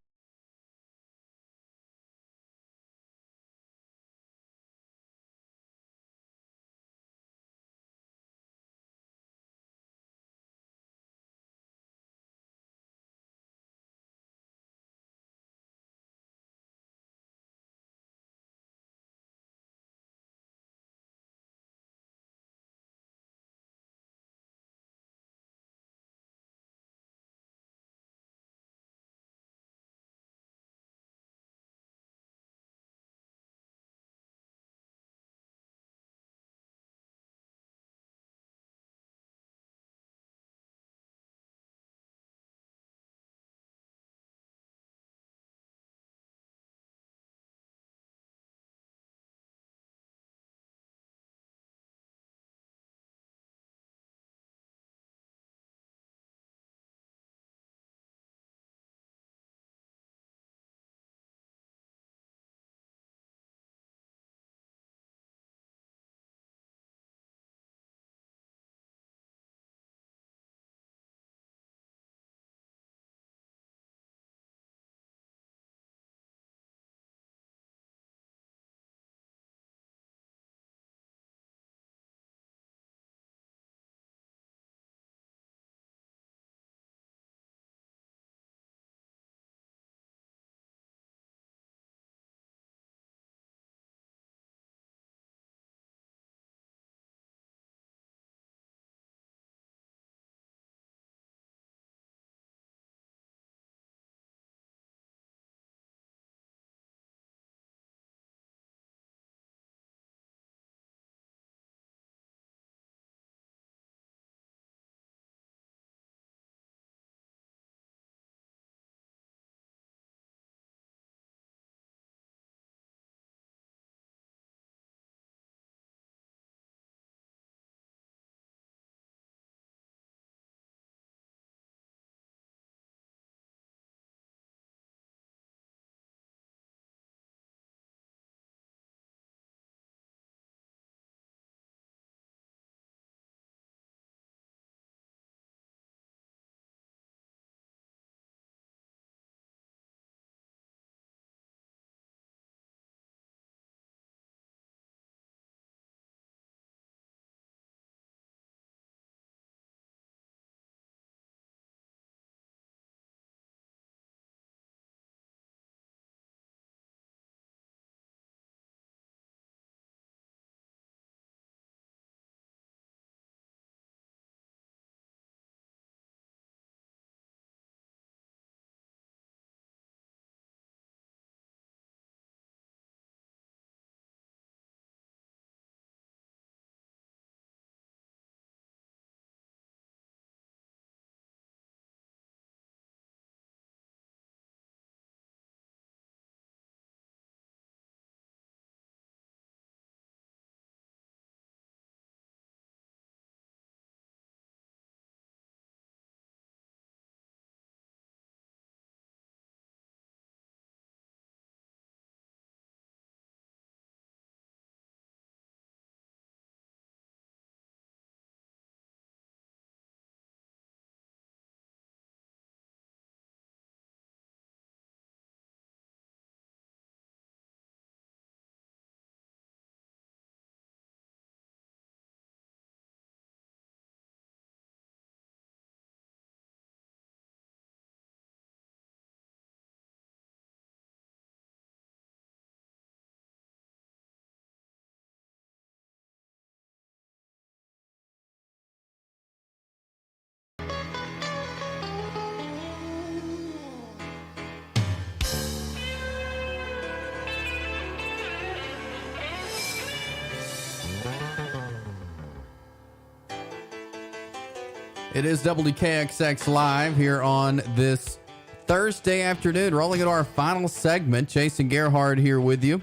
It is WKXX Live here on this Thursday afternoon, rolling into our final segment. Jason Gerhard here with you.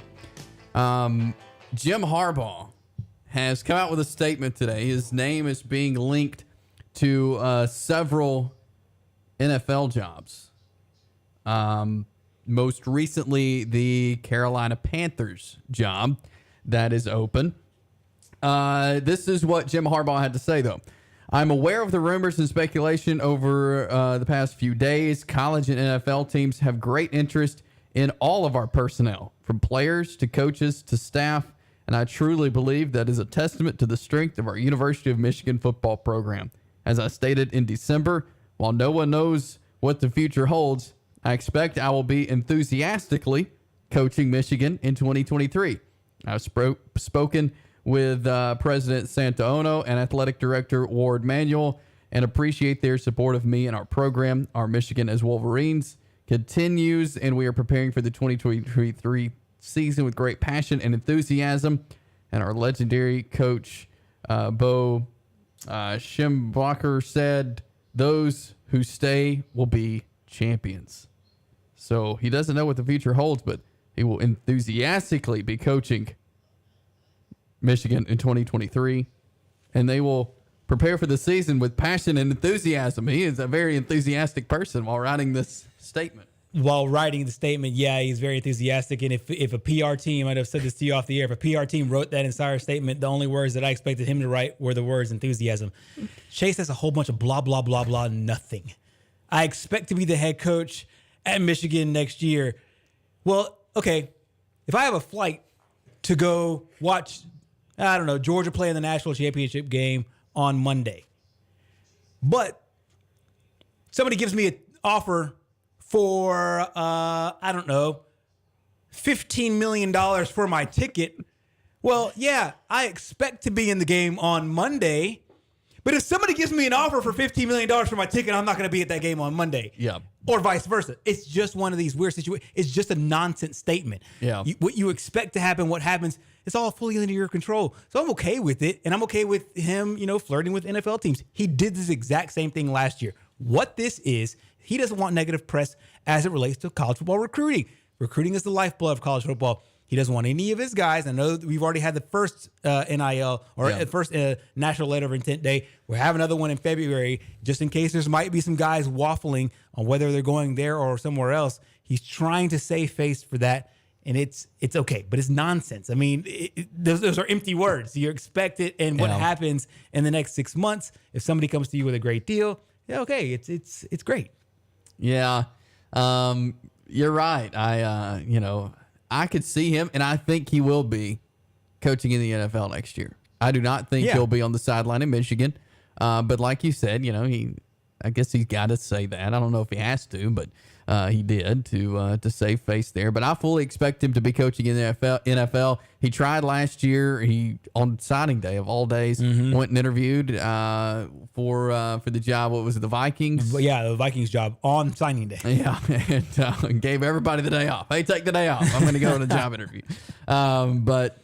Jim Harbaugh has come out with a statement today. His name is being linked to several NFL jobs. Most recently, the Carolina Panthers job that is open. This is what Jim Harbaugh had to say, though. I'm aware of the rumors and speculation over the past few days. College and NFL teams have great interest in all of our personnel, from players to coaches to staff, and I truly believe that is a testament to the strength of our University of Michigan football program. As I stated in December, while no one knows what the future holds, I expect I will be enthusiastically coaching Michigan in 2023. I've spoken with President Santaono and Athletic Director Ward Manuel and appreciate their support of me and our program. Our Michigan as Wolverines continues, and we are preparing for the 2023 season with great passion and enthusiasm. And our legendary coach, Bo Schemblacher, said, those who stay will be champions. So he doesn't know what the future holds, but he will enthusiastically be coaching Michigan in 2023, and they will prepare for the season with passion and enthusiasm. He is a very enthusiastic person while writing this statement. While writing the statement, yeah, he's very enthusiastic. And if a PR team, I'd have said this to you off the air, if a PR team wrote that entire statement, the only words that I expected him to write were the words enthusiasm. Chase has a whole bunch of blah, blah, blah, blah, nothing. I expect to be the head coach at Michigan next year. Well, okay, if I have a flight to go watch, I don't know, Georgia play in the national championship game on Monday, but somebody gives me an offer for, I don't know, $15 million for my ticket. Well, yeah, I expect to be in the game on Monday, but if somebody gives me an offer for $15 million for my ticket, I'm not going to be at that game on Monday. Yeah. Or vice versa. It's just one of these weird situations. It's just a nonsense statement. Yeah. What you expect to happen, what happens, it's all fully under your control. So I'm okay with it, and I'm okay with him, flirting with NFL teams. He did this exact same thing last year. What this is, he doesn't want negative press as it relates to college football recruiting. Recruiting is the lifeblood of college football. He doesn't want any of his guys. I know that we've already had the first NIL or first National Letter of Intent Day. We'll have another one in February, just in case there's might be some guys waffling on whether they're going there or somewhere else. He's trying to save face for that, and it's okay, but it's nonsense. I mean, those are empty words. You expect it, and what happens in the next 6 months? If somebody comes to you with a great deal, yeah, okay, it's great. Yeah, you're right. I could see him, and I think he will be coaching in the NFL next year. I do not think he'll be on the sideline in Michigan. But like you said, I guess he's got to say that. I don't know if he has to, but he did to save face there. But I fully expect him to be coaching in the NFL. He tried last year. He, on signing day of all days, went and interviewed for the job. What was it, the Vikings? Yeah, the Vikings job on signing day. Yeah, and gave everybody the day off. Hey, take the day off. I'm going to go on a job interview. But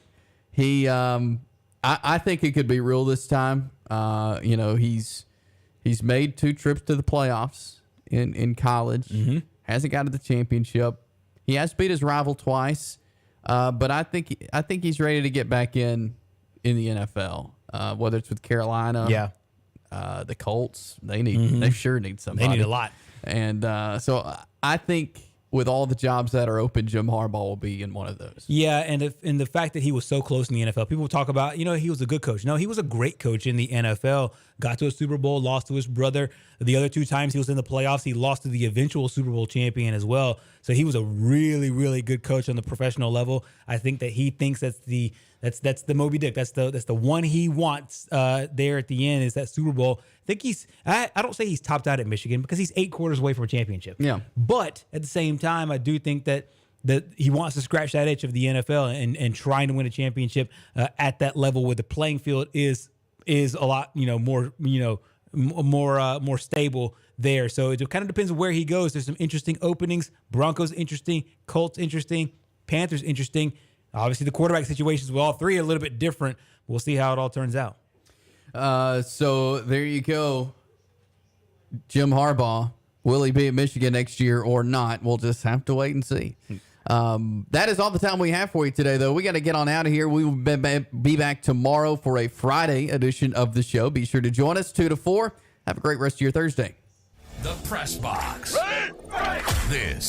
he, I think it could be real this time. He's made 2 trips to the playoffs in college. Hasn't got to the championship. He has beat his rival twice. But I think he's ready to get back in the NFL. Whether it's with Carolina, the Colts, they sure need somebody. They need a lot. And so I think with all the jobs that are open, Jim Harbaugh will be in one of those. Yeah, and the fact that he was so close in the NFL, people talk about, he was a good coach. No, he was a great coach in the NFL. Got to a Super Bowl, lost to his brother. The other 2 times he was in the playoffs, he lost to the eventual Super Bowl champion as well. So he was a really, really good coach on the professional level. I think that he thinks that's the Moby Dick. That's the one he wants there at the end is that Super Bowl. I think I don't say he's topped out at Michigan because he's 8 quarters away from a championship. Yeah. But at the same time, I do think that he wants to scratch that itch of the NFL and trying to win a championship at that level where the playing field is a lot more stable there. So it kind of depends on where he goes. There's some interesting openings. Broncos interesting, Colts interesting, Panthers interesting. Obviously, the quarterback situations with all 3 are a little bit different. We'll see how it all turns out. So there you go. Jim Harbaugh, will he be at Michigan next year or not? We'll just have to wait and see. That is all the time we have for you today, though. We got to get on out of here. We will be back tomorrow for a Friday edition of the show. Be sure to join us 2 to 4. Have a great rest of your Thursday. The Press Box. This